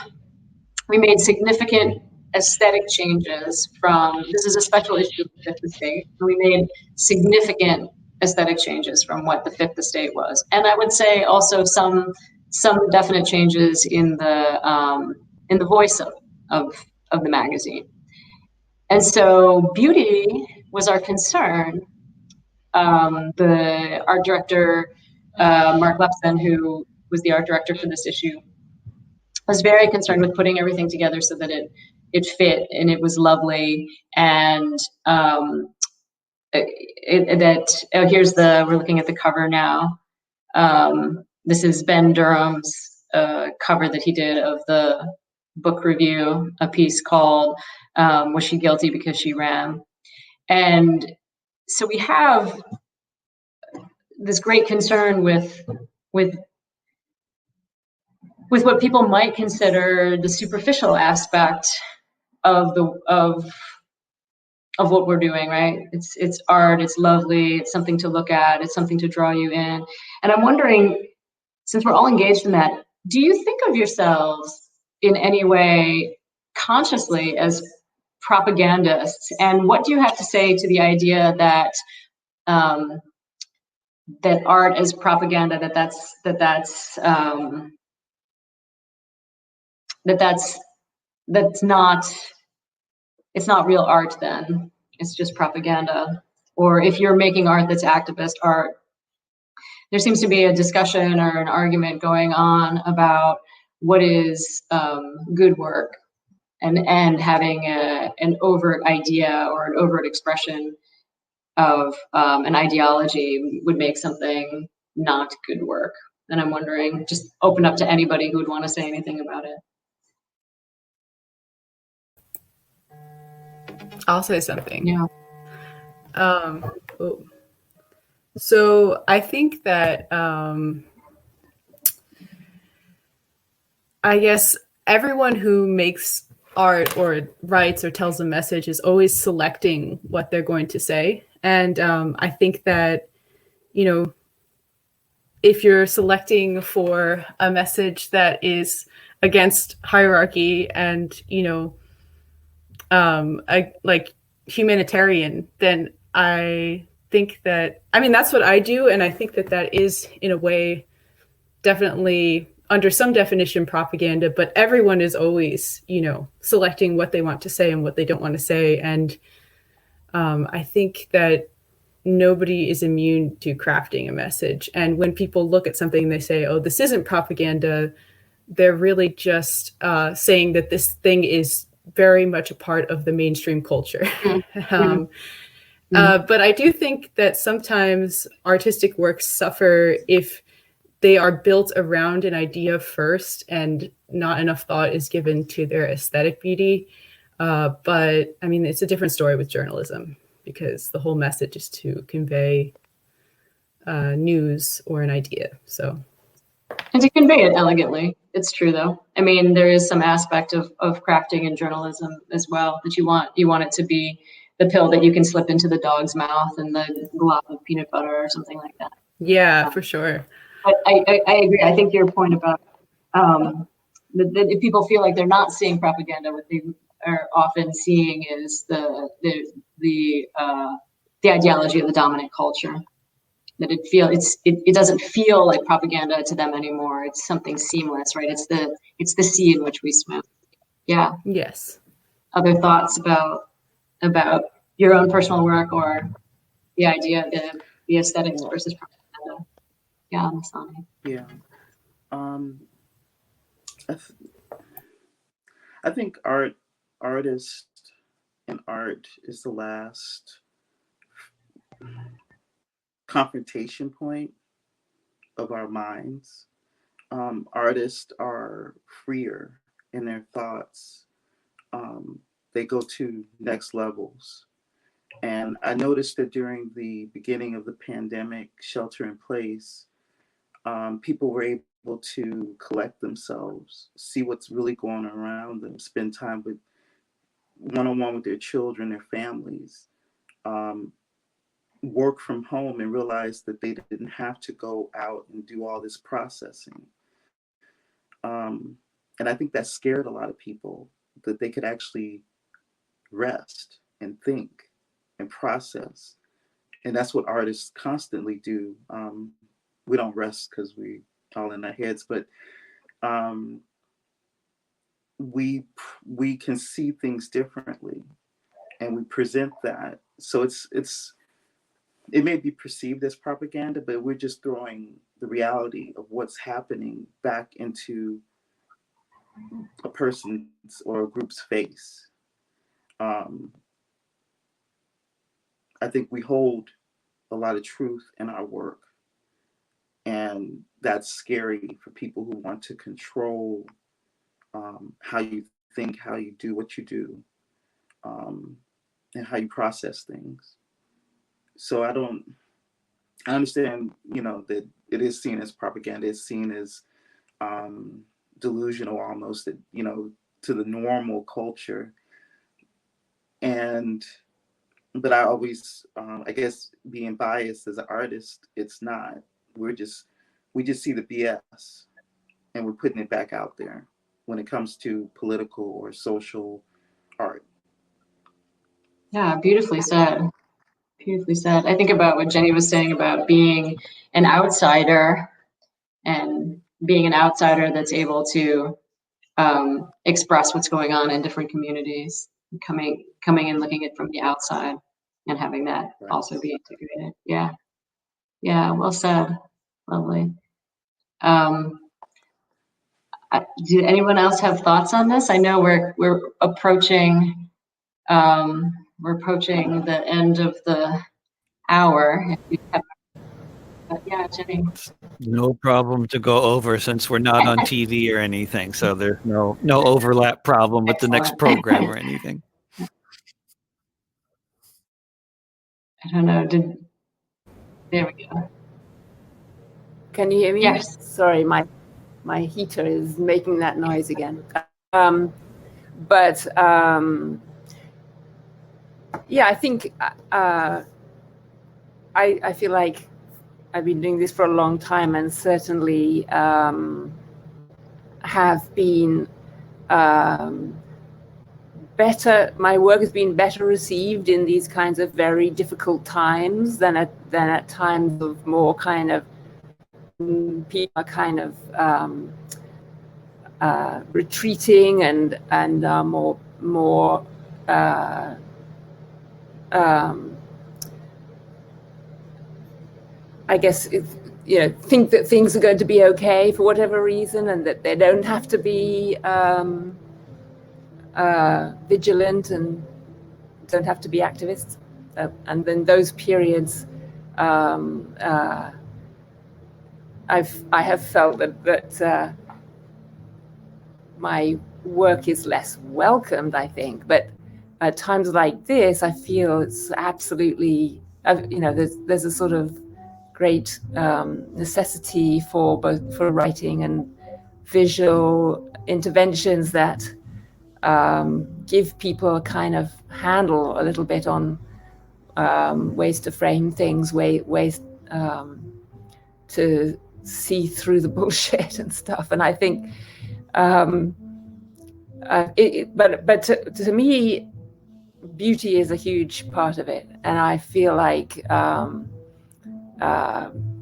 made significant aesthetic changes from, this is a special issue of the Fifth Estate, and we made significant aesthetic changes from what the Fifth Estate was. And I would say also some definite changes in the voice of the magazine. And so beauty was our concern. The art director, Mark Lepson, who was the art director for this issue, was very concerned with putting everything together so that it fit and it was lovely. And we're looking at the cover now. This is Ben Durham's cover that he did of the book review, a piece called Was She Guilty Because She Ran? And so we have this great concern with what people might consider the superficial aspect of what we're doing, right? It's art, it's lovely, it's something to look at, it's something to draw you in. And I'm wondering, since we're all engaged in that, do you think of yourselves in any way consciously as propagandists? And what do you have to say to the idea that that art as propaganda, that's not, it's not real art then, it's just propaganda? Or if you're making art that's activist art, there seems to be a discussion or an argument going on about what is good work, and having an overt idea or an overt expression of an ideology would make something not good work. And I'm wondering, just open up to anybody who would want to say anything about it. I'll say something. Yeah. So I think that I guess everyone who makes art or writes or tells a message is always selecting what they're going to say. And I think that, you know, if you're selecting for a message that is against hierarchy and, you know, like humanitarian, then I think that, I mean, that's what I do. And I think that that is, in a way, definitely under some definition propaganda, but everyone is always, you know, selecting what they want to say and what they don't want to say. And I think that nobody is immune to crafting a message. And when people look at something and they say, oh, this isn't propaganda, they're really just saying that this thing is very much a part of the mainstream culture. But I do think that sometimes artistic works suffer if they are built around an idea first and not enough thought is given to their aesthetic beauty. But I mean, it's a different story with journalism, because the whole message is to convey news or an idea. So, and to convey it elegantly. It's true, though. I mean, there is some aspect of crafting in journalism as well, that you want it to be the pill that you can slip into the dog's mouth and the glob of peanut butter or something like that. Yeah, for sure. But I agree. I think your point about that if people feel like they're not seeing propaganda, what they are often seeing is the ideology of the dominant culture. That it doesn't feel like propaganda to them anymore. It's something seamless, right? It's the sea in which we swim. Yeah. Yes. Other thoughts about your own personal work or the idea of the aesthetics versus propaganda? Yeah, Masani. Yeah. I think artist and art is the last confrontation point of our minds. Artists are freer in their thoughts. They go to next levels. And I noticed that during the beginning of the pandemic, shelter in place, people were able to collect themselves, see what's really going on around them, spend time with one-on-one with their children, their families, work from home and realize that they didn't have to go out and do all this processing. And I think that scared a lot of people, that they could actually rest and think and process. And that's what artists constantly do. We don't rest because we all in our heads, but we can see things differently, and we present that So it may be perceived as propaganda, but we're just throwing the reality of what's happening back into a person's or a group's face. I think we hold a lot of truth in our work, and that's scary for people who want to control how you think, how you do what you do, and how you process things. So I understand, that it is seen as propaganda. It's seen as delusional almost, to the normal culture. But I always, I guess, being biased as an artist, it's not. We just see the BS, and we're putting it back out there when it comes to political or social art. Yeah, beautifully said. Beautifully said. I think about what Jenny was saying about being an outsider, and being an outsider that's able to express what's going on in different communities, coming and looking at it from the outside, and having that also be integrated. Yeah. Yeah, well said. Lovely. Do anyone else have thoughts on this? I know we're approaching the end of the hour. But yeah, Jenny. No problem to go over, since we're not on TV or anything. So there's no overlap problem with the next program or anything. I don't know. There we go. Can you hear me? Yes. Sorry, my heater is making that noise again. Yeah, I think I feel like I've been doing this for a long time, and certainly have been better. My work has been better received in these kinds of very difficult times than at times of more kind of people are kind of retreating and more I guess think that things are going to be okay for whatever reason, and that they don't have to be vigilant and don't have to be activists. And then those periods, I have felt that my work is less welcomed, I think. But at times like this, I feel it's absolutely, there's a sort of great necessity for both for writing and visual interventions that give people a kind of handle a little bit on ways to frame things, ways to see through the bullshit and stuff. And I think, but to me, beauty is a huge part of it, and I feel like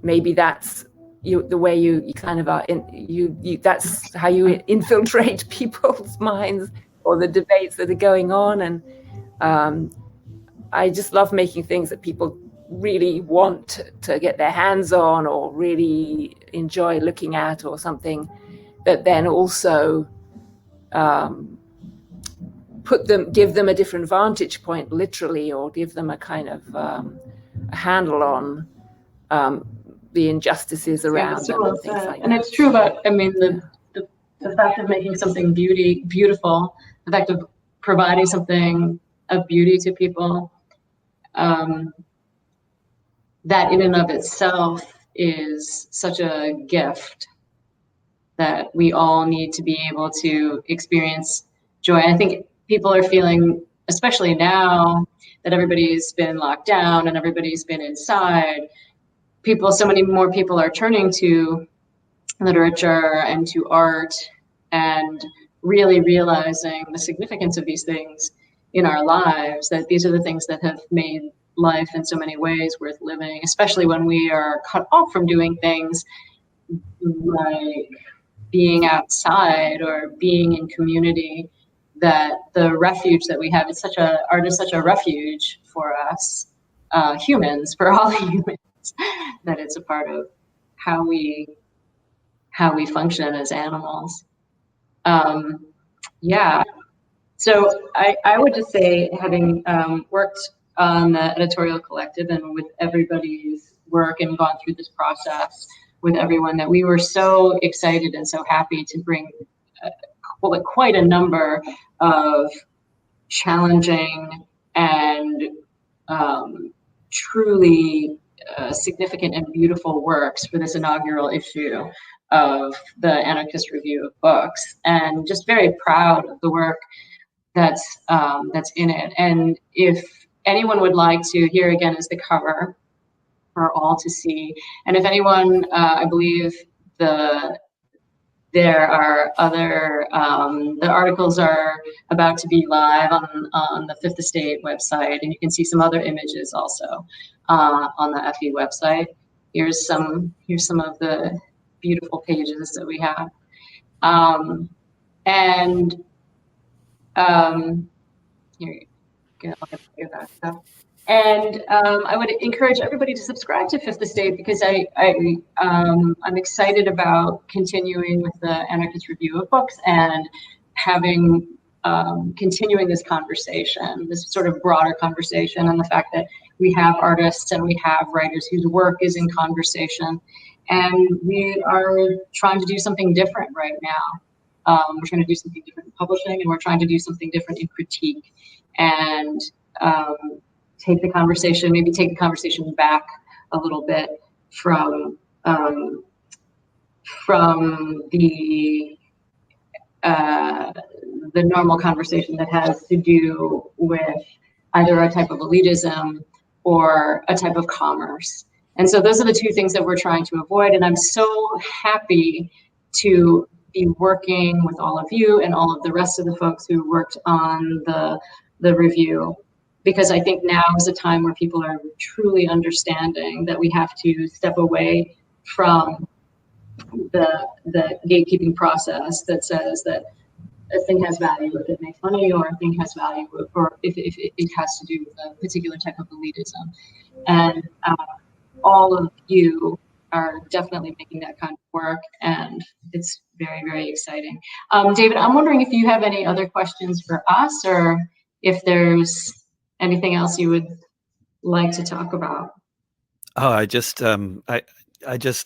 maybe that's the way you kind of are. That's how you infiltrate people's minds, or the debates that are going on. And I just love making things that people really want to get their hands on, or really enjoy looking at, or something that then also give them a different vantage point, literally, or give them a kind of a handle on the injustices around them and things like that. And it's true about, the fact of making something beautiful, the fact of providing something of beauty to people, that in and of itself is such a gift that we all need to be able to experience joy. I think people are feeling, especially now that everybody's been locked down and everybody's been inside, so many more people are turning to literature and to art, and really realizing the significance of these things in our lives, that these are the things that have made life in so many ways worth living, especially when we are cut off from doing things like being outside or being in community that the refuge that we have is art is such a refuge for us humans, for all humans, that it's a part of how we function as animals. Yeah. So I would just say, having worked on the editorial collective and with everybody's work and gone through this process with everyone, that we were so excited and so happy to bring quite a number of challenging and truly significant and beautiful works for this inaugural issue of the Anarchist Review of Books, and just very proud of the work that's in it. And if anyone would like to, here again is the cover for all to see. And if anyone, I believe there are other, the articles are about to be live on the Fifth Estate website, and you can see some other images also on the FE website. Here's some of the beautiful pages that we have. Here you go. And I would encourage everybody to subscribe to Fifth Estate, because I'm excited about continuing with the Anarchist Review of Books and having continuing this conversation, this sort of broader conversation, and the fact that we have artists and we have writers whose work is in conversation, and we are trying to do something different right now. We're trying to do something different in publishing, and we're trying to do something different in critique, and take the conversation back a little bit from the normal conversation that has to do with either a type of elitism or a type of commerce. And so those are the two things that we're trying to avoid. And I'm so happy to be working with all of you and all of the rest of the folks who worked on the review, because I think now is a time where people are truly understanding that we have to step away from the gatekeeping process that says that a thing has value if it makes money, or a thing has value or if it has to do with a particular type of elitism. And all of you are definitely making that kind of work, and it's very, very exciting. David, I'm wondering if you have any other questions for us, or if there's anything else you would like to talk about. Oh, I just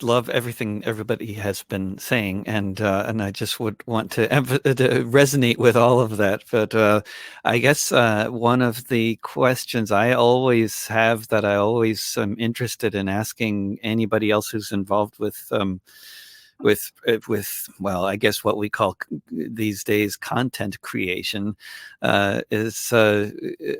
love everything everybody has been saying, and I just would want to resonate with all of that. But I guess one of the questions I always have, that I always am interested in asking anybody else who's involved with well, I guess what we call these days content creation, is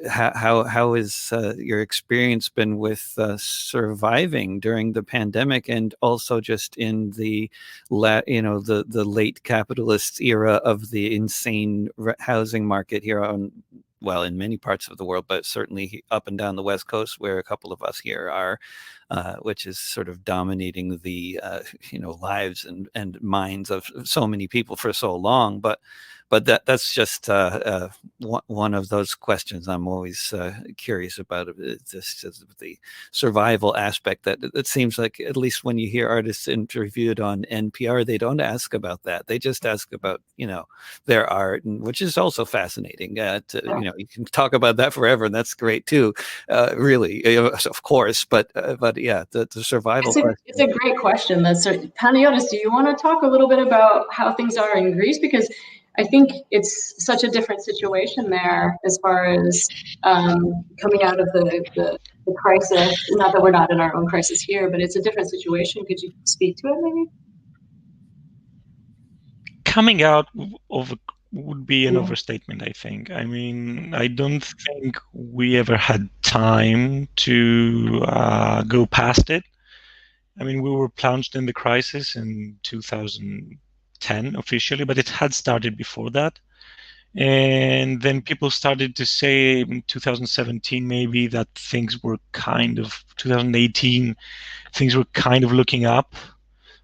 how is your experience been with surviving during the pandemic, and also just in the late capitalist era of the insane housing market here in many parts of the world, but certainly up and down the West Coast, where a couple of us here are, which is sort of dominating the lives and minds of so many people for so long. But that's just one of those questions I'm always curious about. Just the survival aspect, that it seems like, at least when you hear artists interviewed on NPR, they don't ask about that. They just ask about their art, and which is also fascinating. You can talk about that forever, and that's great too. Really, of course. But yeah, the survival. It's a great question. Panagiotis, do you want to talk a little bit about how things are in Greece? Because I think it's such a different situation there as far as coming out of the crisis. Not that we're not in our own crisis here, but it's a different situation. Could you speak to it, maybe? Coming out of would be an overstatement, I think. I mean, I don't think we ever had time to go past it. I mean, we were plunged in the crisis in 2010 officially, but it had started before that. And then people started to say in 2017 maybe that things were 2018, things were kind of looking up.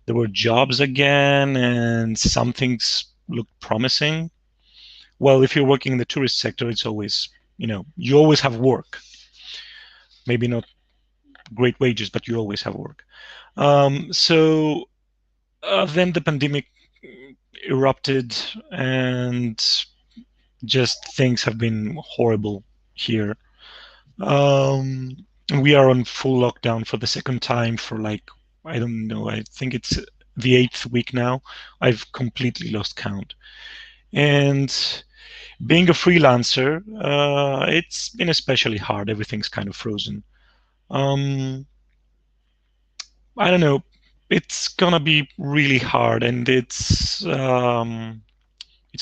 There were jobs again, and some things looked promising. Well, if you're working in the tourist sector, it's always, you always have work. Maybe not great wages, but you always have work. So then the pandemic erupted, and just things have been horrible here. We are on full lockdown for the second time for I don't know, I think it's the 8th week now. I've completely lost count. And being a freelancer, it's been especially hard. Everything's kind of frozen. I don't know. It's gonna be really hard, and it's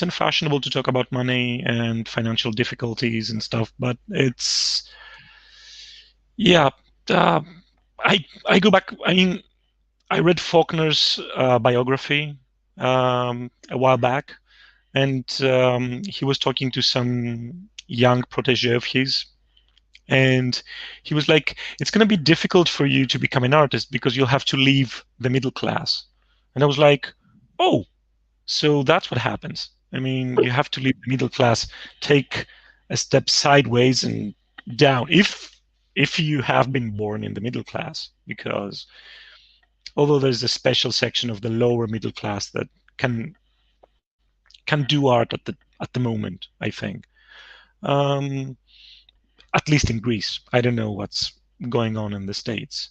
unfashionable to talk about money and financial difficulties and stuff, but it's, yeah. I go back. I mean, I read Faulkner's biography a while back, and he was talking to some young protege of his, and he was like, it's going to be difficult for you to become an artist because you'll have to leave the middle class. And I was like, oh, so that's what happens. I mean, you have to leave the middle class, take a step sideways and down, if you have been born in the middle class, because although there's a special section of the lower middle class that can do art at the moment, I think. At least in Greece. I don't know what's going on in the States.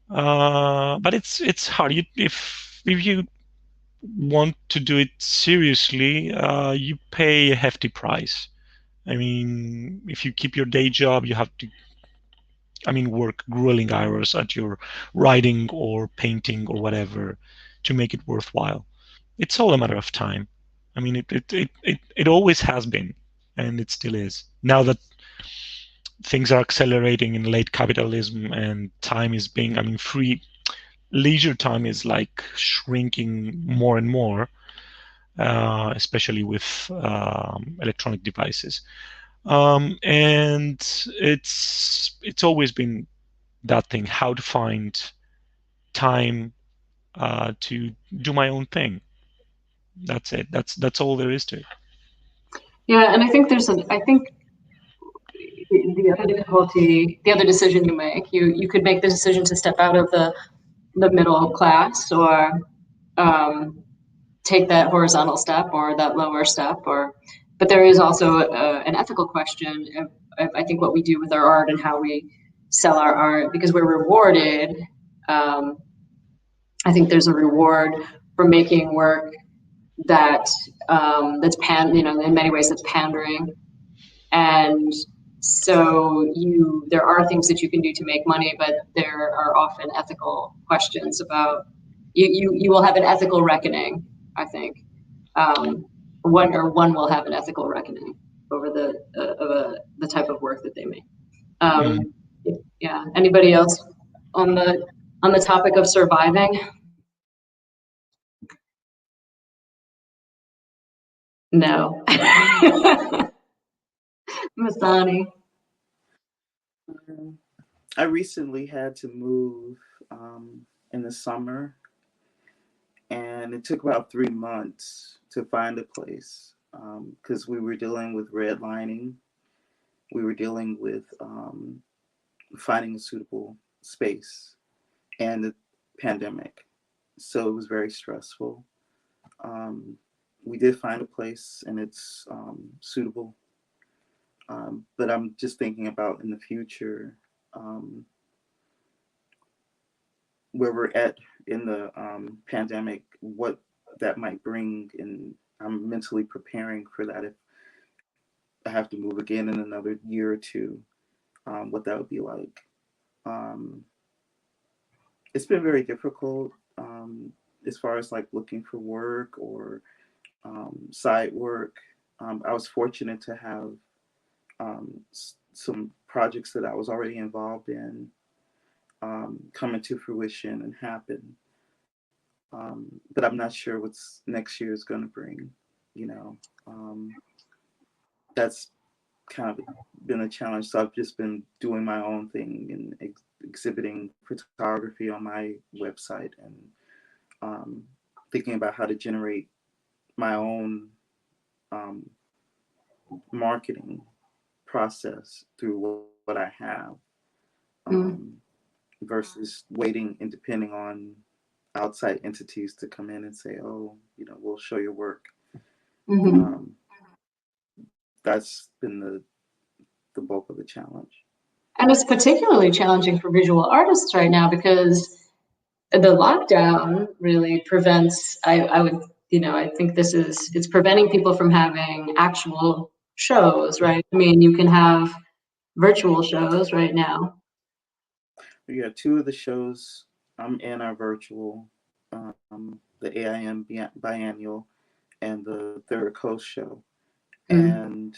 But it's hard. If you want to do it seriously, you pay a hefty price. I mean, if you keep your day job, you have to, work grueling hours at your writing or painting or whatever to make it worthwhile. It's all a matter of time. I mean, it always has been, and it still is. Now that things are accelerating in late capitalism and time is being, free leisure time is shrinking more and more, especially with electronic devices. And it's always been that thing, how to find time to do my own thing. That's it. That's all there is to it. Yeah, and I think the other difficulty, the other decision you make, you could make the decision to step out of the middle class, or take that horizontal step or that lower step, but there is also an ethical question of I think what we do with our art and how we sell our art, because we're rewarded. I think there's a reward for making work that's in many ways that's pandering, and so there are things that you can do to make money, but there are often ethical questions about you will have an ethical reckoning, I think. One will have an ethical reckoning over the type of work that they make. Yeah. Anybody else on the topic of surviving? No. Masani. I recently had to move in the summer, and it took about 3 months to find a place because we were dealing with redlining. We were dealing with finding a suitable space and the pandemic. So it was very stressful. We did find a place, and it's suitable. But I'm just thinking about in the future where we're at in the pandemic, what that might bring, and I'm mentally preparing for that if I have to move again in another year or two, what that would be like. It's been very difficult as far as looking for work or side work. I was fortunate to have some projects that I was already involved in come into fruition and happen. But I'm not sure what's next year is going to bring, that's kind of been a challenge. So I've just been doing my own thing and exhibiting photography on my website, and thinking about how to generate my own marketing process through what I have, versus waiting and depending on outside entities to come in and say, oh, we'll show your work. That's been the bulk of the challenge. And it's particularly challenging for visual artists right now because the lockdown really prevents, I think it's preventing people from having actual shows, right? I mean, you can have virtual shows right now. Yeah, two of the shows I'm in are virtual, the AIM biennial and the Third Coast show. And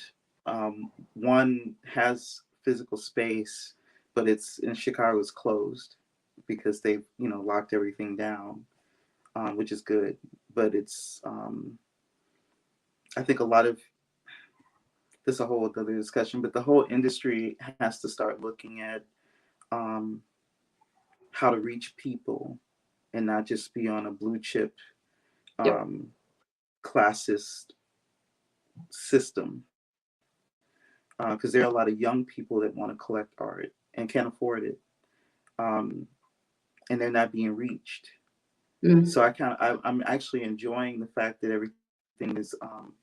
one has physical space, but it's in Chicago, is closed because they've locked everything down, which is good. But it's I think a lot of this is a whole other discussion, but the whole industry has to start looking at how to reach people and not just be on a blue chip classist system, because there are a lot of young people that want to collect art and can't afford it, and they're not being reached. So I'm actually enjoying the fact that everything is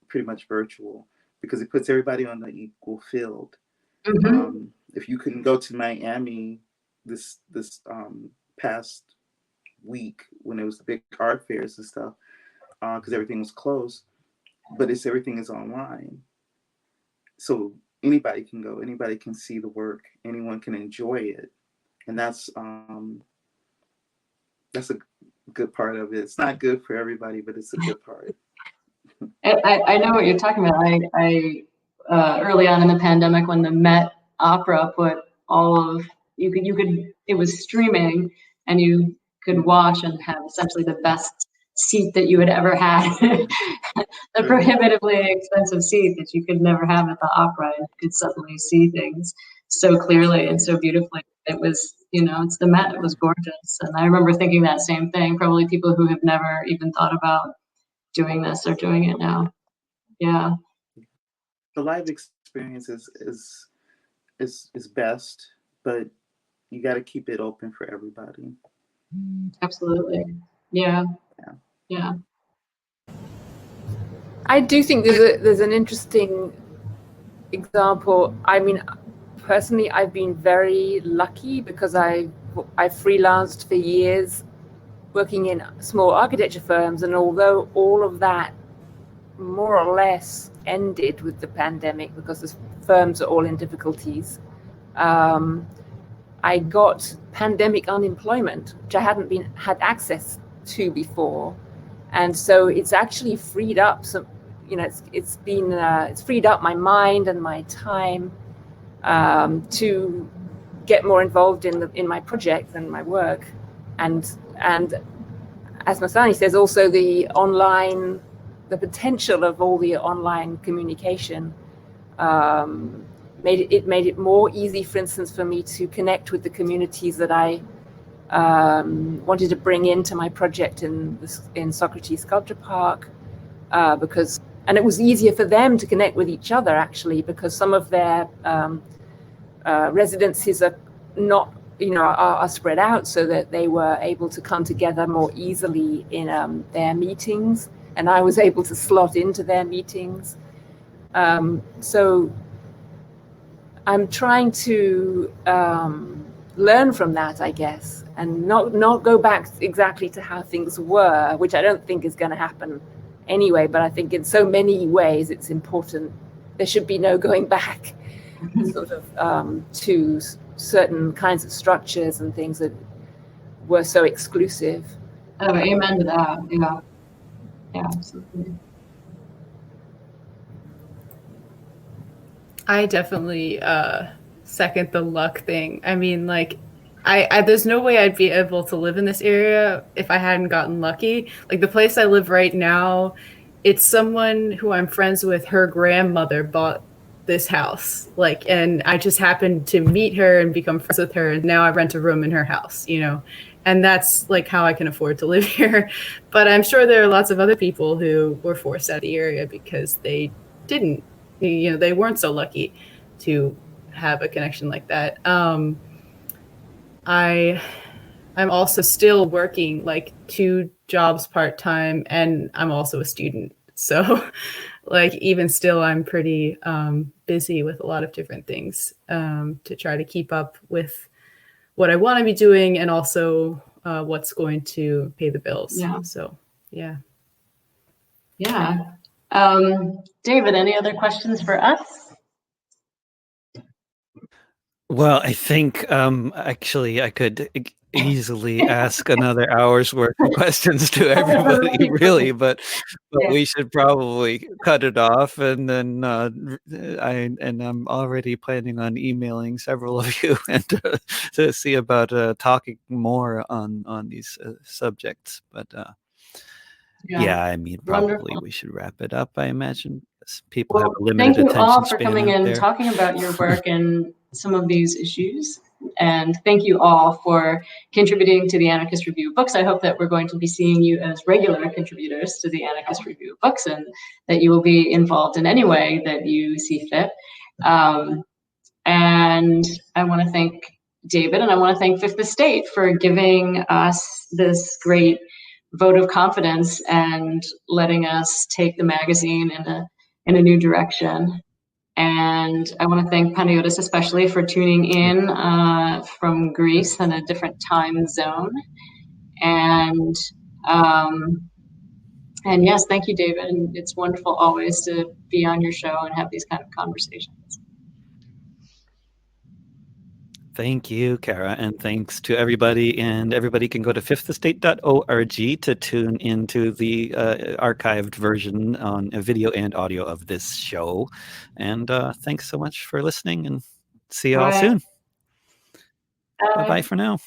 pretty much virtual, because it puts everybody on the equal field. If you couldn't go to Miami this past week when it was the big art fairs and stuff, because everything was closed, but everything is online, so anybody can go, anybody can see the work, anyone can enjoy it, and that's a good part of it. It's not good for everybody, but it's a good part. I know what you're talking about. I early on in the pandemic, when the Met Opera put all of it was streaming, and you could watch and have essentially the best seat that you had ever had, the prohibitively expensive seat that you could never have at the opera, and you could suddenly see things so clearly and so beautifully. It was, it's the Met. It was gorgeous, and I remember thinking that same thing. Probably people who have never even thought about doing this are doing it now. Yeah. The live experience is best, but you got to keep it open for everybody. Absolutely. Yeah. I do think there's an interesting example. I mean, personally, I've been very lucky because I freelanced for years working in small architecture firms, and although all of that more or less ended with the pandemic because the firms are all in difficulties, I got pandemic unemployment, which I hadn't had access to before, and so it's actually freed up some. It's freed up my mind and my time to get more involved in my projects and my work, and as Masani says, also the potential of all the online communication made it more easy, for instance, for me to connect with the communities that I wanted to bring into my project in Socrates Sculpture Park, and it was easier for them to connect with each other, actually, because some of their residencies are not, are spread out, so that they were able to come together more easily in their meetings, and I was able to slot into their meetings. So I'm trying to learn from that, I guess, and not go back exactly to how things were, which I don't think is going to happen anyway, but I think in so many ways it's important. There should be no going back sort of to certain kinds of structures and things that were so exclusive. Oh, amen to that. Yeah, absolutely. I definitely second the luck thing. I mean, like, I there's no way I'd be able to live in this area if I hadn't gotten lucky. Like, the place I live right now, it's someone who I'm friends with. Her grandmother bought this house, like, and I just happened to meet her and become friends with her, and now I rent a room in her house, and that's like how I can afford to live here. But I'm sure there are lots of other people who were forced out of the area because they didn't they weren't so lucky to have a connection like that. I'm also still working like 2 jobs part-time, and I'm also a student. So like even still, I'm pretty busy with a lot of different things to try to keep up with what I want to be doing, and also what's going to pay the bills. Yeah. So, yeah. Yeah. David, any other questions for us? Well, I think actually I could easily ask another hour's worth of questions to everybody, really, but Yeah. we should probably cut it off, and then I'm already planning on emailing several of you and to see about talking more on these subjects. But yeah, I mean, probably Wonderful. we should wrap it up, I imagine, because people have a Well, limited thank you attention all for span coming out in, there. talking about your work and some of these issues. And thank you all for contributing to the Anarchist Review of Books. I hope that we're going to be seeing you as regular contributors to the Anarchist Review of Books, and that you will be involved in any way that you see fit. And I want to thank David, and I want to thank Fifth Estate for giving us this great vote of confidence and letting us take the magazine in a new direction. And I want to thank Panagiotis especially for tuning in from Greece in a different time zone. And yes, thank you, David. And it's wonderful always to be on your show and have these kind of conversations. Thank you, Cara, and thanks to everybody. And everybody can go to fifthestate.org to tune into the archived version on video and audio of this show. And thanks so much for listening, and see you all soon. Bye-bye for now.